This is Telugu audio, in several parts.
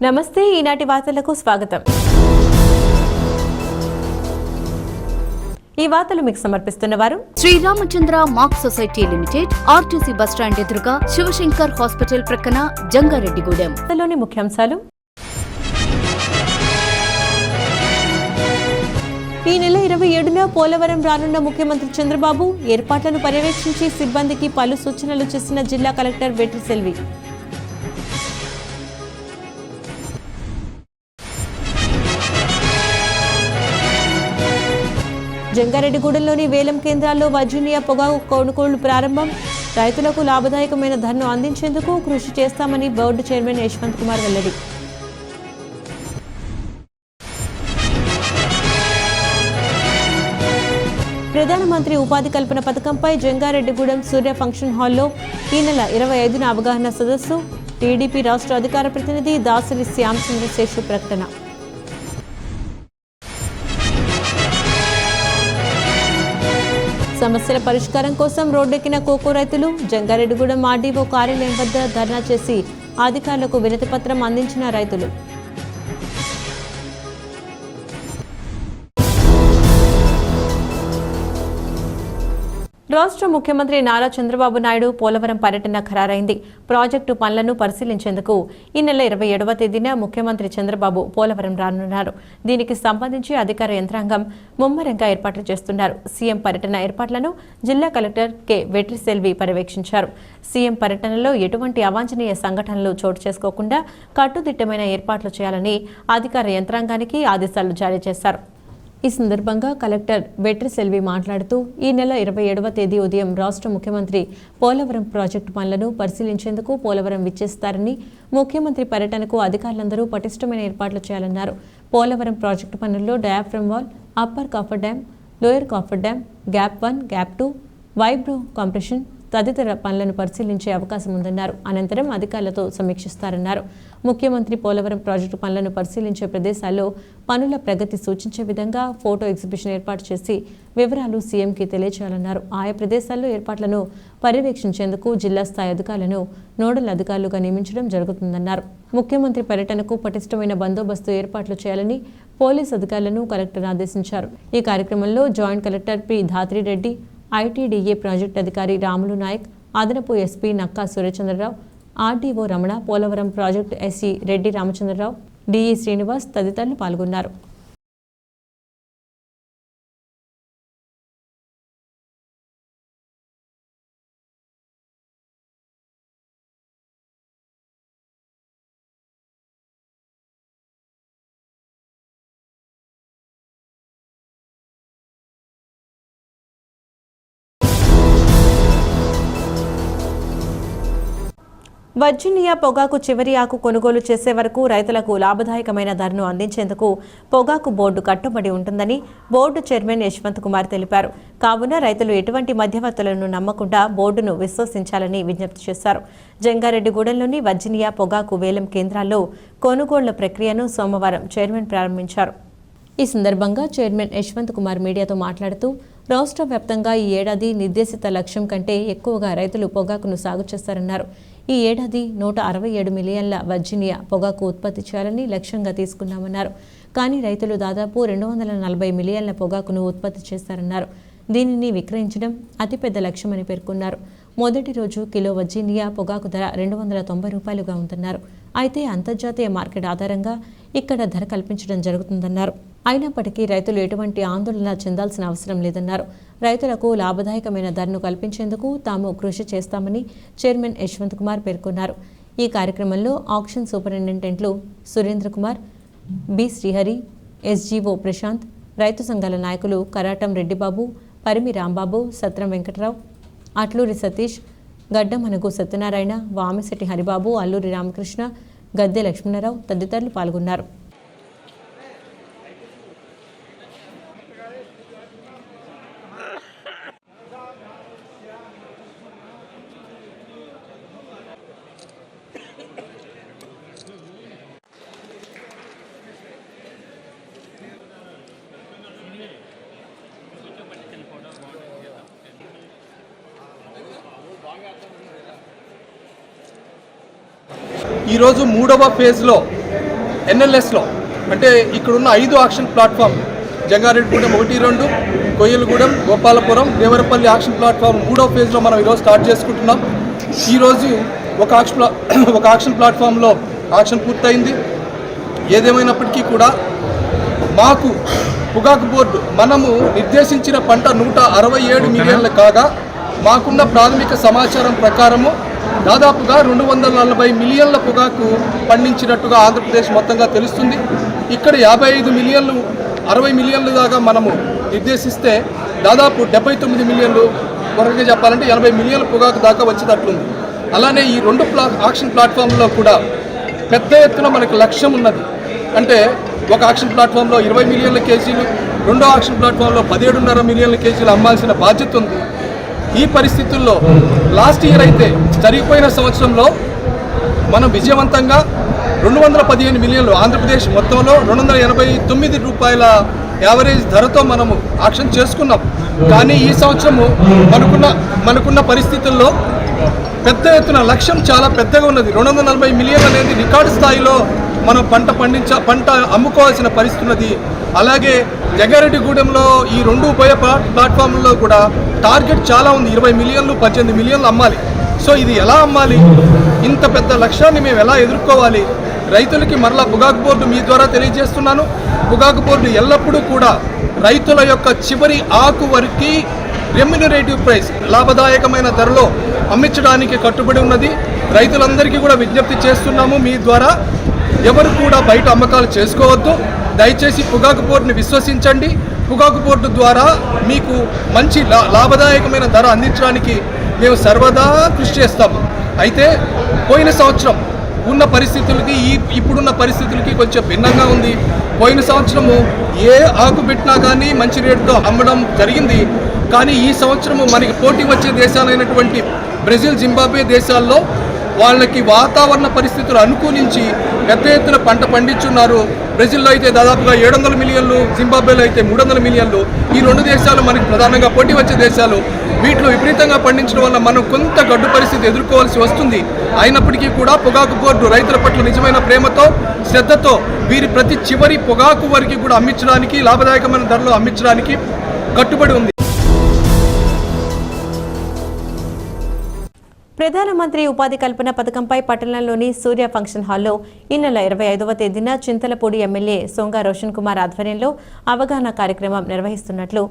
నమస్తే ఈనాటి వార్తలకు స్వాగతం. ఈ వార్తలు మీకు సమర్పిస్తున్న వారు Sriramachandra mark society limited, RTC bus stand ఎదురుగా, శివశంకర్ హాస్పిటల్ ప్రక్కన, జంగారెడ్డిగూడెం. వార్తల్లోని ముఖ్యాంశాలు. ఈ నెల 27న పోలవరం రానున్న ముఖ్యమంత్రి చంద్రబాబు ఏర్పాట్లను పర్యవేక్షించి సిబ్బందికి పలు సూచనలు చేసిన జిల్లా కలెక్టర్ వెట్రి సెల్వి. జంగారెడ్డిగూడెంలోని వేలం కేంద్రాల్లో వర్జీనియా పొగాకు కొనుగోళ్లు ప్రారంభం. రైతులకు లాభదాయకమైన ధరను అందించేందుకు కృషి చేస్తామని బోర్డు చైర్మన్ యశ్వంత్ కుమార్ వెల్లడి. ప్రధానమంత్రి ఉపాధి కల్పన పథకంపై జంగారెడ్డిగూడెం సూర్య ఫంక్షన్ హాల్లో ఈ నెల 25న అవగాహన సదస్సు. టీడీపీ రాష్ట్ర అధికార ప్రతినిధి దాసరి శ్యామ్ చంద్రశేషు ప్రకటన. సమస్యల పరిష్కారం కోసం రోడ్డెక్కిన కోకో రైతులు. జంగారెడ్డిగూడెం ఆర్డీఓ కార్యాలయం వద్ద ధర్నా చేసి అధికారులకు వినతి పత్రం అందించిన రైతులు. రాష్ట్ర ముఖ్యమంత్రి నారా చంద్రబాబు నాయుడు పోలవరం పర్యటన ఖరారైంది. ప్రాజెక్టు పనులను పరిశీలించేందుకు ఈ నెల 27వ తేదీన ముఖ్యమంత్రి చంద్రబాబు పోలవరం రానున్నారు. దీనికి సంబంధించి అధికార యంత్రాంగం ముమ్మరంగా ఏర్పాట్లు చేస్తున్నారు. సీఎం పర్యటన ఏర్పాట్లను జిల్లా కలెక్టర్ కె వెట్రి సెల్వి పర్యవేక్షించారు. సీఎం పర్యటనలో ఎటువంటి అవాంఛనీయ సంఘటనలు చోటు చేసుకోకుండా కట్టుదిట్టమైన ఏర్పాట్లు చేయాలని అధికార యంత్రాంగానికి ఆదేశాలు జారీ చేశారు. ఈ సందర్భంగా కలెక్టర్ వెట్రి సెల్వి మాట్లాడుతూ ఈ నెల 27వ తేదీ ఉదయం రాష్ట్ర ముఖ్యమంత్రి పోలవరం ప్రాజెక్టు పనులను పరిశీలించేందుకు పోలవరం విచ్చేస్తారని, ముఖ్యమంత్రి పర్యటనకు అధికారులందరూ పటిష్టమైన ఏర్పాట్లు చేయాలన్నారు. పోలవరం ప్రాజెక్టు పనుల్లో diaphragm wall, upper coffer dam, lower coffer dam, gap 1, gap 2, వైబ్రో compression తదితర పనులను పరిశీలించే అవకాశం ఉందన్నారు. అనంతరం అధికారులతో సమీక్షిస్తారన్నారు. ముఖ్యమంత్రి పోలవరం ప్రాజెక్టు పనులను పరిశీలించే ప్రదేశాల్లో పనుల ప్రగతి సూచించే విధంగా ఫోటో ఎగ్జిబిషన్ ఏర్పాటు చేసి వివరాలు సీఎంకి తెలియజేయాలన్నారు. ఆయా ప్రదేశాల్లో ఏర్పాట్లను పర్యవేక్షించేందుకు జిల్లా స్థాయి అధికారులను నోడల్ అధికారులుగా నియమించడం జరుగుతుందన్నారు. ముఖ్యమంత్రి పర్యటనకు పటిష్టమైన బందోబస్తు ఏర్పాట్లు చేయాలని పోలీసు అధికారులను కలెక్టర్ ఆదేశించారు. ఈ కార్యక్రమంలో joint collector P Dhatri Reddy, ITDA project అధికారి రాములు నాయక్, అదనపు SP Nakka Suryachandra Rao, RDO Ramana, Polavaram project SC Reddy Ramachandra Rao, DE Srinivas తదితరులు పాల్గొన్నారు. వర్జీనియా పొగాకు చివరి ఆకు కొనుగోలు చేసే వరకు రైతులకు లాభదాయకమైన ధరను అందించేందుకు పొగాకు బోర్డు కట్టుబడి ఉంటుందని బోర్డు చైర్మన్ యశ్వంత్ కుమార్ తెలిపారు. కావున రైతులు ఎటువంటి మధ్యవర్తులను నమ్మకుండా బోర్డును విశ్వసించాలని విజ్ఞప్తి చేశారు. జంగారెడ్డిగూడెంలోని వర్జీనియా పొగాకు వేలం కేంద్రాల్లో కొనుగోళ్ల ప్రక్రియను సోమవారం చైర్మన్ ప్రారంభించారు. ఈ సందర్భంగా చైర్మన్ యశ్వంత్ కుమార్ మీడియాతో మాట్లాడుతూ రాష్ట్ర వ్యాప్తంగా ఈ ఏడాది నిర్దేశిత లక్ష్యం కంటే ఎక్కువగా రైతులు పొగాకును సాగు చేస్తారన్నారు. ఈ ఏడాది 167 మిలియన్ల వర్జీనియా పొగాకు ఉత్పత్తి చేయాలని లక్ష్యంగా తీసుకున్నామన్నారు. కానీ రైతులు దాదాపు 240 మిలియన్ల పొగాకును ఉత్పత్తి చేస్తారన్నారు. దీనిని విక్రయించడం అతిపెద్ద లక్ష్యమని పేర్కొన్నారు. మొదటి రోజు కిలో వర్జీనియా పొగాకు ధర 290 రూపాయలుగా ఉందన్నారు. అయితే అంతర్జాతీయ మార్కెట్ ఆధారంగా ఇక్కడ ధర కల్పించడం జరుగుతుందన్నారు. అయినప్పటికీ రైతులు ఎటువంటి ఆందోళన చెందాల్సిన అవసరం లేదన్నారు. రైతులకు లాభదాయకమైన ధరను కల్పించేందుకు తాము కృషి చేస్తామని చైర్మన్ యశ్వంత్ కుమార్ పేర్కొన్నారు. ఈ కార్యక్రమంలో ఆక్షన్ సూపరింటెండెంట్లు సురేంద్ర కుమార్, బి శ్రీహరి, ఎస్జీఓ ప్రశాంత్, రైతు సంఘాల నాయకులు కరాటం రెడ్డిబాబు, పరిమి రాంబాబు, సత్రం వెంకట్రావు, అట్లూరి సతీష్, గడ్డమనుగు సత్యనారాయణ, వామిశెట్టి హరిబాబు, అల్లూరి రామకృష్ణ, గద్దె లక్ష్మణరావు తదితరులు పాల్గొన్నారు. ఈరోజు మూడవ ఫేజ్లో ఎన్ఎల్ఎస్లో అంటే ఇక్కడున్న 5 auction platform Jangareddygudem 1, 2, Koyyalagudem, Gopalapuram, Devarapalli auction platform 3వ ఫేజ్లో మనం ఈరోజు స్టార్ట్ చేసుకుంటున్నాం. ఈరోజు ఒక ఆక్షన్ ప్లాట్ఫామ్లో ఆక్షన్ పూర్తయింది. ఏదేమైనప్పటికీ కూడా మాకు పొగాకు బోర్డు మనము నిర్దేశించిన పంట 167 మిలియన్లు కాగా మాకున్న ప్రాథమిక సమాచారం ప్రకారము దాదాపుగా 240 మిలియన్ల పొగాకు పండించినట్టుగా ఆంధ్రప్రదేశ్ మొత్తంగా తెలుస్తుంది. ఇక్కడ 55 మిలియన్లు 60 మిలియన్లు దాకా మనము నిర్దేశిస్తే దాదాపు 79 మిలియన్లు వరకు చెప్పాలంటే 80 మిలియన్ల పొగాకు దాకా వచ్చేటట్లుంది. అలానే ఈ 2 ఆక్షన్ ప్లాట్ఫామ్లో కూడా పెద్ద ఎత్తున మనకు లక్ష్యం ఉన్నది. అంటే ఒక ఆక్షన్ ప్లాట్ఫామ్లో 20 మిలియన్ల కేజీలు, రెండో ఆక్షన్ ప్లాట్ఫామ్లో 17.5 మిలియన్ల కేజీలు అమ్మాల్సిన బాధ్యత ఉంది. ఈ పరిస్థితుల్లో లాస్ట్ ఇయర్ అయితే జరిగిపోయిన సంవత్సరంలో మనం విజయవంతంగా 215 మిలియన్లు ఆంధ్రప్రదేశ్ మొత్తంలో 289 రూపాయల యావరేజ్ ధరతో మనము ఆక్షన్ చేసుకున్నాం. కానీ ఈ సంవత్సరము మనకున్న పరిస్థితుల్లో పెద్ద ఎత్తున లక్ష్యం చాలా పెద్దగా ఉన్నది. 240 మిలియన్లు అనేది రికార్డు స్థాయిలో మనం పంట అమ్ముకోవాల్సిన పరిస్థితి ఉన్నది. అలాగే జంగారెడ్డిగూడెంలో ఈ 2 ఉభయ ప్లాట్ఫామ్లలో కూడా టార్గెట్ చాలా ఉంది. 20 మిలియన్లు 18 మిలియన్లు అమ్మాలి. సో ఇది ఎలా అమ్మాలి? ఇంత పెద్ద లక్ష్యాన్ని మేము ఎలా ఎదుర్కోవాలి? రైతులకి మరలా పొగాకు బోర్డు మీ ద్వారా తెలియజేస్తున్నాను. పొగాకు బోర్డు ఎల్లప్పుడూ కూడా రైతుల యొక్క చివరి ఆకు వరకు రెమ్యునరేటివ్ ప్రైస్ లాభదాయకమైన ధరలో అమ్మించడానికి కట్టుబడి ఉన్నది. రైతులందరికీ కూడా విజ్ఞప్తి చేస్తున్నాము, మీ ద్వారా ఎవరు కూడా బయట అమ్మకాలు చేసుకోవద్దు. దయచేసి పొగాకు బోర్డుని విశ్వసించండి. పొగాకు బోర్డు ద్వారా మీకు మంచి లాభదాయకమైన ధర అందించడానికి మేము సర్వదా కృషి చేస్తాము. అయితే పోయిన సంవత్సరం ఉన్న పరిస్థితులకి ఇప్పుడున్న పరిస్థితులకి కొంచెం భిన్నంగా ఉంది. పోయిన సంవత్సరము ఏ ఆకు పెట్టినా కానీ మంచి రేటుతో అమ్మడం జరిగింది. కానీ ఈ సంవత్సరము మనకి పోటీ వచ్చే దేశాలైనటువంటి బ్రెజిల్, జింబాబ్వే దేశాల్లో వాళ్ళకి వాతావరణ పరిస్థితులు అనుకూలించి పెద్ద ఎత్తున పంట పండించున్నారు. బ్రెజిల్లో అయితే దాదాపుగా 700 మిలియన్లు, జింబాబ్వేలో అయితే 300 మిలియన్లు. ఈ 2 దేశాలు మనకి ప్రధానంగా పోటీ వచ్చే దేశాలు. వీటిలో విపరీతంగా పండించడం వల్ల మనం కొంత గడ్డు పరిస్థితి ఎదుర్కోవాల్సి వస్తుంది. అయినప్పటికీ కూడా పొగాకు బోర్డు రైతుల పట్ల నిజమైన ప్రేమతో, శ్రద్ధతో వీరి ప్రతి చివరి పొగాకు వరకు కూడా అమ్మించడానికి, లాభదాయకమైన ధరలో అమ్మించడానికి కట్టుబడి ఉంది. ప్రధానమంత్రి ఉపాధి కల్పన పథకంపై పట్టణంలోని సూర్య ఫంక్షన్ హాల్లో ఈ నెల 25వ తేదీన చింతలపూడి ఎమ్మెల్యే సొంగ రోషన్ కుమార్ ఆధ్వర్యంలో అవగాహన కార్యక్రమం నిర్వహిస్తున్నట్లు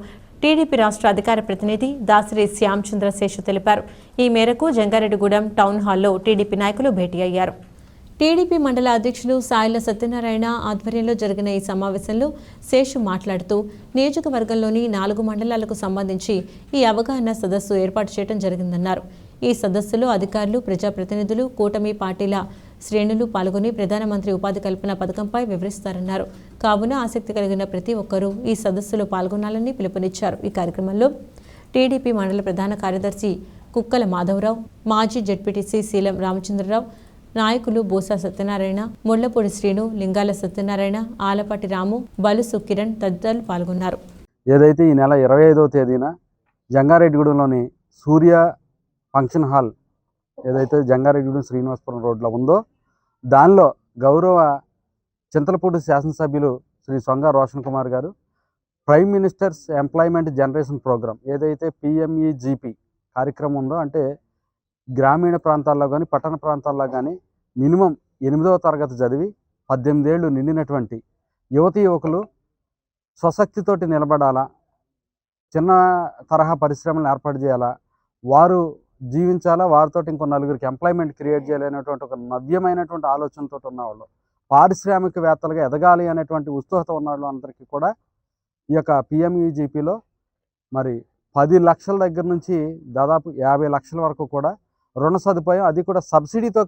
టీడీపీ రాష్ట్ర అధికార ప్రతినిధి దాసరి శ్యామ్ చంద్రశేషు తెలిపారు. ఈ మేరకు జంగారెడ్డిగూడెం టౌన్ హాల్లో టీడీపీ నాయకులు భేటీ అయ్యారు. టీడీపీ మండల అధ్యక్షులు సాయిల సత్యనారాయణ ఆధ్వర్యంలో జరిగిన ఈ సమావేశంలో శేషు మాట్లాడుతూ నియోజకవర్గంలోని 4 మండలాలకు సంబంధించి ఈ అవగాహన సదస్సు ఏర్పాటు చేయడం జరిగిందన్నారు. ఈ సదస్సులో అధికారులు, ప్రజాప్రతినిధులు, కూటమి పార్టీల శ్రేణులు పాల్గొని ప్రధానమంత్రి ఉపాధి కల్పన పథకంపై వివరిస్తారన్నారు. కావున ఆసక్తి కలిగిన ప్రతి ఒక్కరూ ఈ సదస్సులో పాల్గొనాలని పిలుపునిచ్చారు. ఈ కార్యక్రమంలో టీడీపీ మండల ప్రధాన కార్యదర్శి కుక్కల మాధవరావు, మాజీ జడ్పీటీసీ శీలం రామచంద్రరావు, నాయకులు బోసా సత్యనారాయణ, ముళ్లపూడి శ్రీను, లింగాల సత్యనారాయణ, ఆలపాటి రాము, బలుసు కిరణ్ తదితరులు పాల్గొన్నారు. ఏదైతే ఈ నెల 25వ తేదీన జంగారెడ్డిగూడెంలోని సూర్య ఫంక్షన్ హాల్ ఏదైతే జంగారెడ్డిగూడెం శ్రీనివాసపురం రోడ్లో ఉందో దానిలో గౌరవ చింతలపూడి శాసనసభ్యులు శ్రీ సొంగ రోషన్ కుమార్ గారు prime minister's employment generation programme ఏదైతే PMEGP కార్యక్రమం ఉందో, అంటే గ్రామీణ ప్రాంతాల్లో కానీ పట్టణ ప్రాంతాల్లో కానీ మినిమం 8వ తరగతి చదివి 18 ఏళ్ళు నిండినటువంటి యువతీ యువకులు స్వశక్తితోటి నిలబడాలా, చిన్న తరహా పరిశ్రమలను ఏర్పాటు చేయాలా, వారు జీవించాలా, వారితో ఇంకో నలుగురికి ఎంప్లాయ్మెంట్ క్రియేట్ చేయాలనేటువంటి ఒక నవ్యమైనటువంటి ఆలోచనతో ఉన్నవాళ్ళు, పారిశ్రామికవేత్తలుగా ఎదగాలి అనేటువంటి ఉత్సుకత ఉన్నవాళ్ళు అందరికీ కూడా ఈ యొక్క PMEGPలో మరి 10 లక్షల దగ్గర నుంచి దాదాపు 50 లక్షల వరకు కూడా రుణ సదుపాయం, అది కూడా సబ్సిడీతో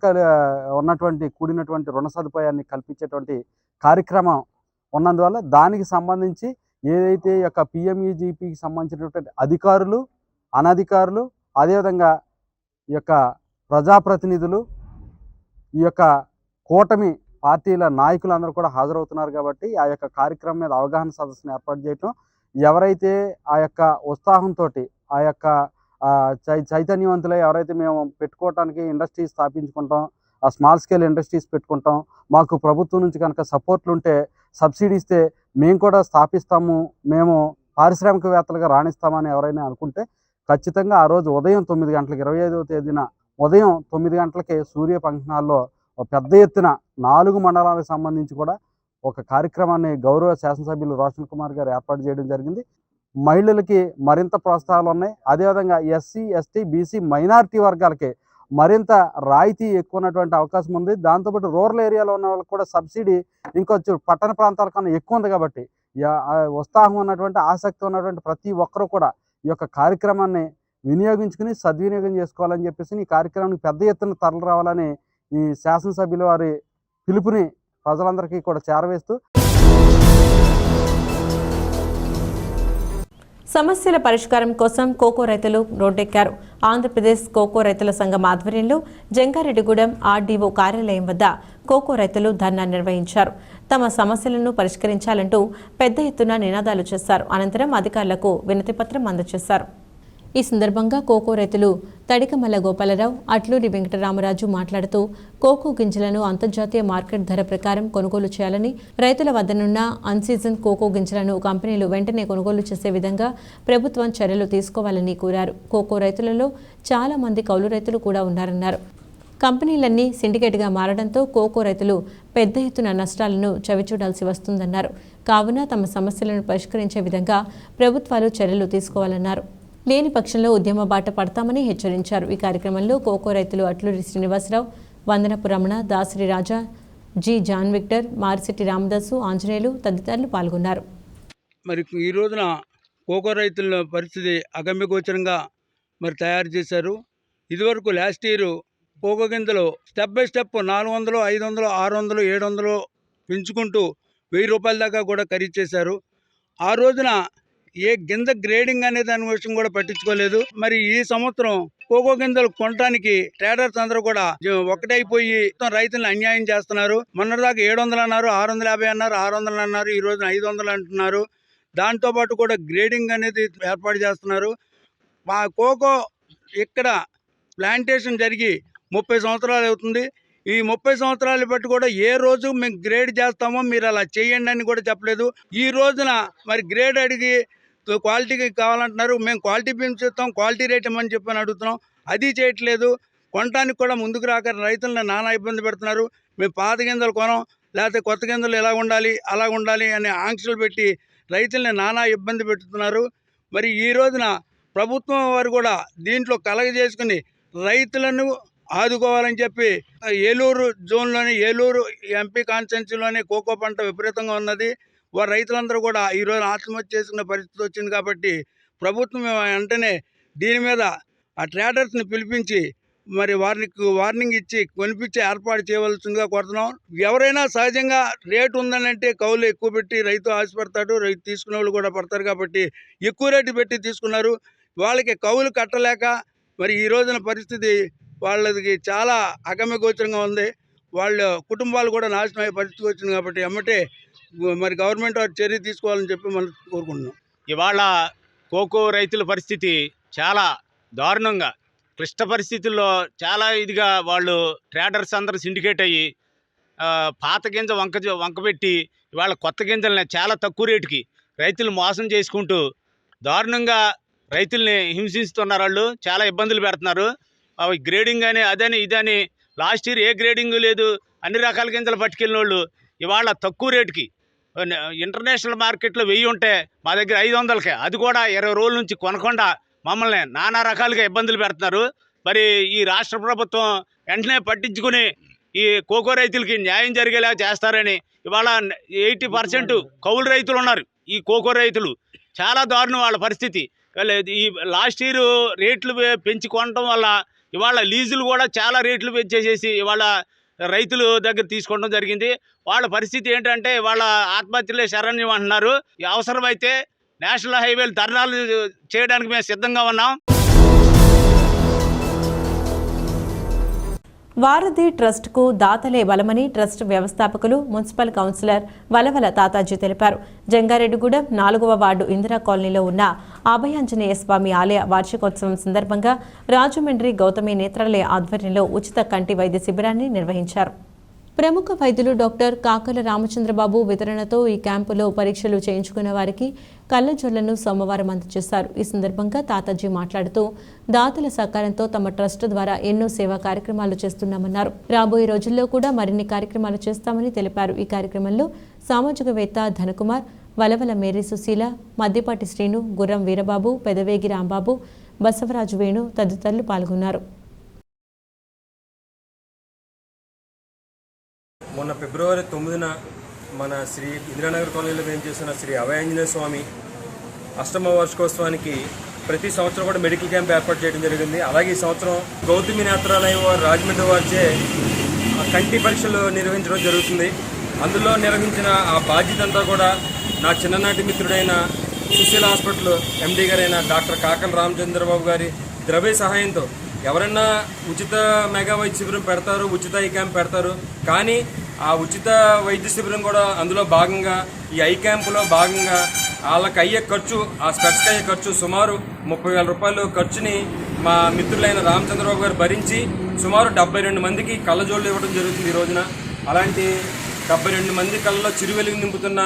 కూడినటువంటి రుణ సదుపాయాన్ని కల్పించేటువంటి కార్యక్రమం ఉన్నందువల్ల దానికి సంబంధించి ఏదైతే ఈ యొక్క PMEGPకి సంబంధించినటువంటి అధికారులు, అనధికారులు, అదేవిధంగా ఈ యొక్క ప్రజాప్రతినిధులు, ఈ యొక్క కూటమి పార్టీల నాయకులందరూ కూడా హాజరవుతున్నారు. కాబట్టి ఆ యొక్క కార్యక్రమం మీద అవగాహన సదస్సును ఏర్పాటు చేయటం, ఎవరైతే ఆ యొక్క ఉత్సాహంతో ఆ యొక్క చైతన్యవంతులై ఎవరైతే మేము పెట్టుకోవటానికి ఇండస్ట్రీ స్థాపించుకుంటాం, ఆ స్మాల్ స్కేల్ ఇండస్ట్రీస్ పెట్టుకుంటాం, మాకు ప్రభుత్వం నుంచి కనుక సపోర్ట్లు ఉంటే సబ్సిడీ ఇస్తే మేము కూడా స్థాపిస్తాము, మేము పారిశ్రామికవేత్తలుగా రాణిస్తామని ఎవరైనా అనుకుంటే ఖచ్చితంగా ఆ రోజు ఉదయం 9 గంటలకు 25వ తేదీన ఉదయం 9 గంటలకే సూర్య ఫంక్షన్ హాల్లో పెద్ద ఎత్తున 4 మండలాలకు సంబంధించి కూడా ఒక కార్యక్రమాన్ని గౌరవ శాసనసభ్యులు రోషన్ కుమార్ గారు ఏర్పాటు చేయడం జరిగింది. మహిళలకి మరింత ప్రోత్సాహాలు ఉన్నాయి. అదేవిధంగా ఎస్సీ, ఎస్టీ, బీసీ, మైనారిటీ వర్గాలకి మరింత రాయితీ ఎక్కువ ఉన్నటువంటి అవకాశం ఉంది. దాంతోపాటు రూరల్ ఏరియాలో ఉన్న వాళ్ళకి కూడా సబ్సిడీ ఇంకొంచెం పట్టణ ప్రాంతాల కన్నా ఎక్కువ ఉంది. కాబట్టి ఉత్సాహం ఉన్నటువంటి, ఆసక్తి ఉన్నటువంటి ప్రతి ఒక్కరూ కూడా ఈ యొక్క కార్యక్రమాన్ని వినియోగించుకుని సద్వినియోగం చేసుకోవాలని చెప్పేసి ఈ కార్యక్రమానికి పెద్ద ఎత్తున తరలి రావాలని ఈ శాసనసభ్యుల వారి పిలుపుని ప్రజలందరికీ కూడా చేరవేస్తూ సమస్యల పరిష్కారం కోసం కోకో రైతులు రోడ్డెక్కారు. ఆంధ్రప్రదేశ్ కోకో రైతుల సంఘం ఆధ్వర్యంలో జంగారెడ్డిగూడెం ఆర్డీఓ కార్యాలయం వద్ద కోకో రైతులు ధర్నా నిర్వహించారు. తమ సమస్యలను పరిష్కరించాలంటూ పెద్ద ఎత్తున నినాదాలు చేశారు. అనంతరం అధికారులకు వినతిపత్రం అందజేశారు. ఈ సందర్భంగా కోకో రైతులు తడికమల్ల గోపాలరావు, అట్లూరి వెంకటరామరాజు మాట్లాడుతూ కోకో గింజలను అంతర్జాతీయ మార్కెట్ ధర ప్రకారం కొనుగోలు చేయాలని, రైతుల వద్దనున్న అన్సీజన్ కోకో గింజలను కంపెనీలు వెంటనే కొనుగోలు చేసే విధంగా ప్రభుత్వం చర్యలు తీసుకోవాలని కోరారు. కోకో రైతులలో చాలా మంది కౌలు రైతులు కూడా ఉన్నారన్నారు. కంపెనీలన్నీ సిండికేట్గా మారడంతో కోకో రైతులు పెద్ద ఎత్తున నష్టాలను చవిచూడాల్సి వస్తుందన్నారు. కావున తమ సమస్యలను పరిష్కరించే విధంగా ప్రభుత్వాలు చర్యలు తీసుకోవాలన్నారు. లేని పక్షంలో ఉద్యమ బాట పడతామని హెచ్చరించారు. ఈ కార్యక్రమంలో కోకో రైతులు Atluri Srinivasarao, Vandanapu Ramana, Dasari Raja, G John Victor, Marisetti Ramadasu, Anjaneyulu తదితరులు పాల్గొన్నారు. మరి ఈ రోజున కోకో రైతుల పరిస్థితి అగమ్యగోచరంగా మరి తయారు చేశారు. ఇదివరకు లాస్ట్ ఇయర్ కోకో గింజలు స్టెప్ బై స్టెప్ 400, 500, 600, 700 పెంచుకుంటూ 1000 రూపాయల దాకా కూడా ఖరీదు చేశారు. ఆ రోజున ఏ గింజ గ్రేడింగ్ అనే దాని విషయం కూడా పట్టించుకోలేదు. మరి ఈ సంవత్సరం కోకో గింజలు కొనడానికి ట్రేడర్స్ అందరూ కూడా ఒకటైపోయి రైతులను అన్యాయం చేస్తున్నారు. మొన్నటిదాకా 700 అన్నారు, 650 అన్నారు, 600 అన్నారు, ఈ రోజున 500 అంటున్నారు. దాంతో పాటు కూడా గ్రేడింగ్ అనేది ఏర్పాటు చేస్తున్నారు. మా కోకో ఇక్కడ ప్లాంటేషన్ జరిగి 30 సంవత్సరాలు అవుతుంది. ఈ 30 సంవత్సరాలు బట్టి కూడా ఏ రోజు మేము గ్రేడ్ చేస్తామో మీరు అలా చేయండి అని కూడా చెప్పలేదు. ఈ రోజున మరి గ్రేడ్ అడిగి క్వాలిటీకి కావాలంటున్నారు. మేము క్వాలిటీ బీమ్స్ ఇస్తాం, క్వాలిటీ రేట్ ఇవ్వమని చెప్పని అడుగుతున్నాం. అది చేయట్లేదు. కొనడానికి కూడా ముందుకు రాక రైతులను నానా ఇబ్బంది పెడుతున్నారు. మేము పాత గింజలు కొనం, లేకపోతే కొత్త గింజలు ఎలా ఉండాలి అలా ఉండాలి అనే ఆంక్షలు పెట్టి రైతుల్ని నానా ఇబ్బంది పెడుతున్నారు. మరి ఈ రోజున ప్రభుత్వం వారు కూడా దీంట్లో కలగజేసుకుని రైతులను ఆదుకోవాలని చెప్పి ఏలూరు జోన్లోని, ఏలూరు ఎంపీ కాన్స్టిట్యున్సీలోని కోకో పంట విపరీతంగా ఉన్నది. వారు రైతులందరూ కూడా ఈరోజు ఆత్మహత్య చేసుకునే పరిస్థితి వచ్చింది. కాబట్టి ప్రభుత్వం వెంటనే దీని మీద ఆ ట్రేడర్స్ని పిలిపించి మరి వార్నింగ్ ఇచ్చి కొనిపించి ఏర్పాటు చేయవలసిందిగా కోరుతున్నాం. ఎవరైనా సహజంగా రేటు ఉందని అంటే కౌలు ఎక్కువ పెట్టి రైతు ఆశపడతాడు, రైతు తీసుకునే వాళ్ళు కూడా పడతారు. కాబట్టి ఎక్కువ రేటు పెట్టి తీసుకున్నారు. వాళ్ళకి కౌలు కట్టలేక మరి ఈ రోజున పరిస్థితి వాళ్ళకి చాలా అగమ్యగోచరంగా ఉంది. వాళ్ళ కుటుంబాలు కూడా నాశనం అయ్యే పరిస్థితి వచ్చింది. కాబట్టి ఎమ్మటే మరి గవర్నమెంట్ వారు చర్య తీసుకోవాలని చెప్పి మనం కోరుకుంటున్నాం. ఇవాళ కోకో రైతుల పరిస్థితి చాలా దారుణంగా, క్లిష్ట పరిస్థితుల్లో చాలా ఇదిగా వాళ్ళు ట్రేడర్స్ అందరూ సిండికేట్ అయ్యి పాత గింజ వంకబెట్టి ఇవాళ కొత్త గింజల్ని చాలా తక్కువ రేటుకి రైతులు మోసం చేసుకుంటూ దారుణంగా రైతుల్ని హింసిస్తున్నారు. వాళ్ళు చాలా ఇబ్బందులు పెడుతున్నారు. అవి గ్రేడింగ్ అని అదని ఇదని, లాస్ట్ ఇయర్ ఏ గ్రేడింగ్ లేదు, అన్ని రకాల గింజలు పట్టుకెళ్ళిన వాళ్ళు ఇవాళ తక్కువ రేటుకి ఇంటర్నేషనల్ మార్కెట్లో 1000 ఉంటే మా దగ్గర 500కే, అది కూడా 20 రోజుల నుంచి కొనకుండా మమ్మల్ని నానా రకాలుగా ఇబ్బందులు పెడుతున్నారు. మరి ఈ రాష్ట్ర ప్రభుత్వం వెంటనే పట్టించుకుని ఈ కోకో రైతులకి న్యాయం జరిగేలా చేస్తారని. ఇవాళ 80% కౌలు రైతులు ఉన్నారు. ఈ కోకో రైతులు చాలా దారుణం వాళ్ళ పరిస్థితి. ఈ లాస్ట్ ఇయర్ రేట్లు పెంచి కొనడం వల్ల ఇవాళ లీజులు కూడా చాలా రేట్లు పెంచేసేసి ఇవాళ రైతులు దగ్గర తీసుకోవడం జరిగింది. వాళ్ళ పరిస్థితి ఏంటంటే వాళ్ళ ఆత్మహత్యలే శరణ్యం అంటున్నారు. అవసరమైతే నేషనల్ హైవేలు ధర్నాలు చేయడానికి మేము సిద్ధంగా ఉన్నాం. వారధి ట్రస్ట్కు దాతలే బలమని ట్రస్ట్ వ్యవస్థాపకులు మున్సిపల్ కౌన్సిలర్ వలవల తాతాజీ తెలిపారు. జంగారెడ్డిగూడెం 4వ వార్డు ఇందిరా కాలనీలో ఉన్న అభయాంజనేయ స్వామి ఆలయ వార్షికోత్సవం సందర్భంగా రాజమండ్రి గౌతమి నేత్రాలయ ఆధ్వర్యంలో ఉచిత కంటి వైద్య శిబిరాన్ని నిర్వహించారు. ప్రముఖ వైద్యులు డాక్టర్ కాకల రామచంద్రబాబు వితరణతో ఈ క్యాంపులో పరీక్షలు చేయించుకున్న వారికి కళ్లజొళ్లను సోమవారం అందజేశారు. ఈ సందర్భంగా తాతాజీ మాట్లాడుతూ దాతల సహకారంతో తమ ట్రస్ట్ ద్వారా ఎన్నో సేవా కార్యక్రమాలు చేస్తున్నామన్నారు. రాబోయే రోజుల్లో కూడా మరిన్ని కార్యక్రమాలు చేస్తామని తెలిపారు. ఈ కార్యక్రమంలో సామాజికవేత్త ధనకుమార్, వలవల మేరీ సుశీల, మద్దిపాటి శ్రీను, గుర్రం వీరబాబు, పెదవేగి రాంబాబు, బసవరాజు వేణు తదితరులు పాల్గొన్నారు. మొన్న ఫిబ్రవరి 9న మన శ్రీ ఇందిరానగర్ కాలనీలో వేయించేసిన శ్రీ అభయాంజనేయ స్వామి అష్టమ వార్షికోత్సవానికి ప్రతి సంవత్సరం కూడా మెడికల్ క్యాంప్ ఏర్పాటు చేయడం జరిగింది. అలాగే ఈ సంవత్సరం గౌతమి నేత్రాలయం వారు రాజమండ్రి వారిచే కంటి పరీక్షలు నిర్వహించడం జరుగుతుంది. అందులో నిర్వహించిన ఆ బాధ్యత అంతా కూడా నా చిన్ననాటి మిత్రుడైన సుశీల హాస్పిటల్ ఎండీ గారైన డాక్టర్ కాకల రామచంద్రబాబు గారి ద్రవ్య సహాయంతో ఎవరైనా ఉచిత మెగా వైద్య శిబిరం పెడతారు, ఉచిత ఐ క్యాంప్ పెడతారు. కానీ ఆ ఉచిత వైద్య శిబిరం కూడా అందులో భాగంగా ఈ ఐ క్యాంపులో భాగంగా వాళ్ళకి అయ్యే ఖర్చు, ఆ స్పెట్స్కి అయ్యే ఖర్చు సుమారు 30,000 రూపాయలు ఖర్చుని మా మిత్రులైన రామచంద్రబాబు గారు భరించి సుమారు 72 మందికి కళ్ళజోళ్ళు ఇవ్వడం జరుగుతుంది ఈ రోజున. అలాంటి 72 మంది కళ్ళలో చిరువెలుగు నింపుతున్న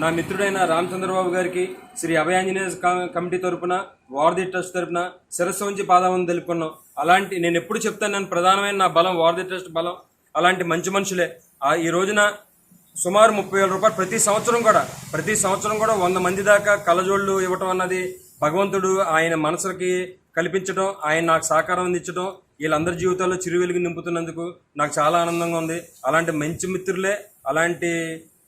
నా మిత్రుడైన రామచంద్రబాబు గారికి శ్రీ అభయాంజనేయ కమిటీ తరపున, వారధి ట్రస్ట్ తరపున శిరస్సు ఉంచి పాదాలను తెలుపుకున్నాం. అలాంటి నేను ఎప్పుడు చెప్తాను, నేను ప్రధానమైన నా బలం వారధి ట్రస్ట్ బలం. అలాంటి మంచి మనుషులే ఈ రోజున సుమారు 30,000 రూపాయలు ప్రతి సంవత్సరం కూడా 100 మంది దాకా కళ్ళజోళ్ళు ఇవ్వటం అన్నది భగవంతుడు ఆయన మనసులకి కల్పించడం, ఆయన నాకు సహకారం అందించడం, వీళ్ళందరి జీవితాల్లో చిరువెలుగు నింపుతున్నందుకు నాకు చాలా ఆనందంగా ఉంది. అలాంటి మంచి మిత్రులే, అలాంటి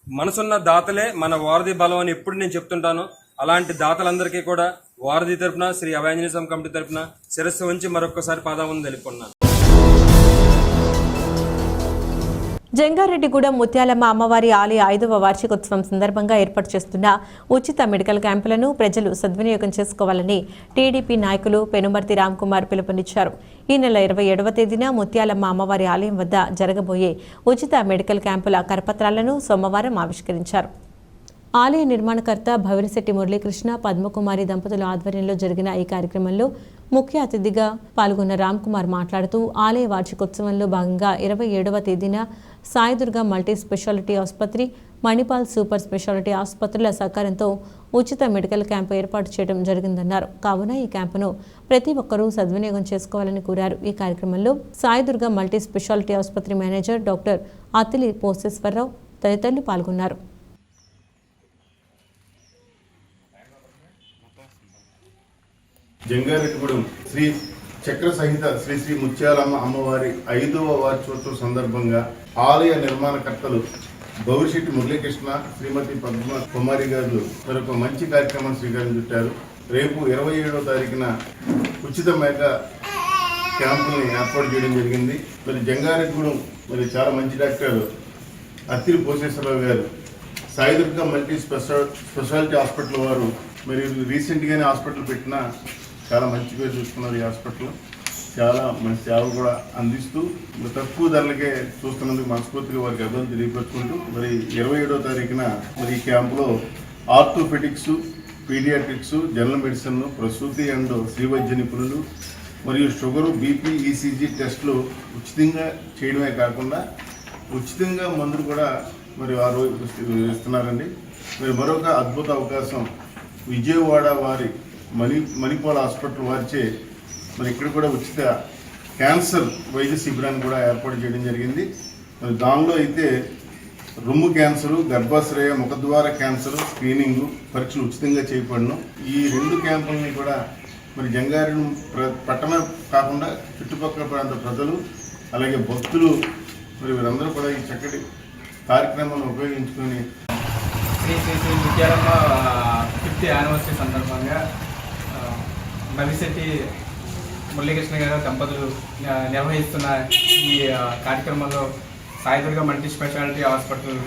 మనసున్న దాతలే మన వారధి బలం అని ఎప్పుడు నేను చెప్తుంటాను. అలాంటి దాతలందరికీ కూడా వారధి తరపున, శ్రీ అభయాంజనేయ స్వామి కమిటీ తరపున శిరస్సు ఉంచి మరొకసారి పాదాలను తెలుపుకున్నాను. జంగారెడ్డిగూడెం ముత్యాలమ్మ అమ్మవారి ఆలయ 5వ వార్షికోత్సవం సందర్భంగా ఏర్పాటు చేస్తున్న ఉచిత మెడికల్ క్యాంపులను ప్రజలు సద్వినియోగం చేసుకోవాలని టీడీపీ నాయకులు పెనుమర్తి రామ్కుమార్ పిలుపునిచ్చారు. ఈ నెల 27వ తేదీన ముత్యాలమ్మ అమ్మవారి ఆలయం వద్ద జరగబోయే ఉచిత మెడికల్ క్యాంపుల కరపత్రాలను సోమవారం ఆవిష్కరించారు. ఆలయ నిర్మాణకర్త భవిరిశెట్టి మురళీకృష్ణ, పద్మకుమారి దంపతుల ఆధ్వర్యంలో జరిగిన ఈ కార్యక్రమంలో ముఖ్య అతిథిగా పాల్గొన్న రామ్కుమార్ మాట్లాడుతూ ఆలయ వార్షికోత్సవంలో భాగంగా 27వ తేదీన సాయిదుర్గ మల్టీ స్పెషాలిటీ ఆసుపత్రి, మణిపాల్ సూపర్ స్పెషాలిటీ ఆసుపత్రుల సహకారంతో ఉచిత మెడికల్ క్యాంపు ఏర్పాటు చేయడం జరిగిందన్నారు. కావున ఈ క్యాంపును ప్రతి ఒక్కరూ సద్వినియోగం చేసుకోవాలని కోరారు. ఈ కార్యక్రమంలో సాయిదుర్గ మల్టీ స్పెషాలిటీ ఆసుపత్రి మేనేజర్ డాక్టర్ అతిలి పోసేశ్వరరావు తదితరులు పాల్గొన్నారు. జంగారెడ్డిగూడెం శ్రీ చక్ర సహిత శ్రీ శ్రీ ముత్యాలమ్మ అమ్మవారి 5వ వార్షికోత్సవం సందర్భంగా ఆలయ నిర్మాణకర్తలు భవిరిశెట్టి మురళీకృష్ణ, శ్రీమతి పద్మ కుమారి గారు మరొక మంచి కార్యక్రమం శ్రీకారం చుట్టారు. రేపు 27వ తారీఖున ఉచిత మెగా క్యాంపుల్ని ఏర్పాటు చేయడం జరిగింది. మరి జంగారెడ్డిగూడెం మరి చాలా మంచి డాక్టర్ అత్తిరి పోసేశ్వరరావు గారు సాయిదుర్గ మల్టీ స్పెషాలిటీ హాస్పిటల్ వారు మరి రీసెంట్గానే హాస్పిటల్ పెట్టిన చాలా మంచి పేరు చూసుకున్నారు. ఈ హాస్పిటల్ చాలా మంచి సేవ కూడా అందిస్తూ తక్కువ ధరలకే చూస్తున్నందుకు మనస్ఫూర్తిగా వారికి అభివృద్ధి తెలియపరుచుకుంటూ మరి 27వ తారీఖున మరి ఈ క్యాంపులో ఆర్థోపెడిక్స్, పీడియాట్రిక్స్, జనరల్ మెడిసిన్, ప్రసూతి అండ్ శ్రీవైద్య నిపుణులు మరియు షుగరు, బీపీ, ఈసీజీ టెస్టులు ఉచితంగా చేయడమే కాకుండా ఉచితంగా మందులు కూడా మరి వారు ఇస్తున్నారండి. మరి మరొక అద్భుత అవకాశం విజయవాడ వారి మణిపాల్ హాస్పిటల్ వారిచే మరి ఇక్కడ కూడా ఉచిత క్యాన్సర్ వైద్య శిబిరాన్ని కూడా ఏర్పాటు చేయడం జరిగింది. మరి దానిలో అయితే రొమ్ము క్యాన్సరు, గర్భాశ్రయ, ముఖద్వార క్యాన్సర్ స్క్రీనింగ్ పరీక్షలు ఉచితంగా చేయబడను. ఈ 2 క్యాంపులని కూడా మరి జంగారెడ్డి పట్టణ కాకుండా చుట్టుపక్కల ప్రాంత ప్రజలు అలాగే భక్తులు మరి వీరందరూ కూడా ఈ చక్కటి కార్యక్రమాలను ఉపయోగించుకొని శ్రీ శ్రీ శ్రీ ముత్యాలమ్మ 50th యానివర్సరీ సందర్భంగా భవిరిశెట్టి మురళీకృష్ణ గారు దంపతులు నిర్వహిస్తున్న ఈ కార్యక్రమంలో Saidurga multi speciality hospital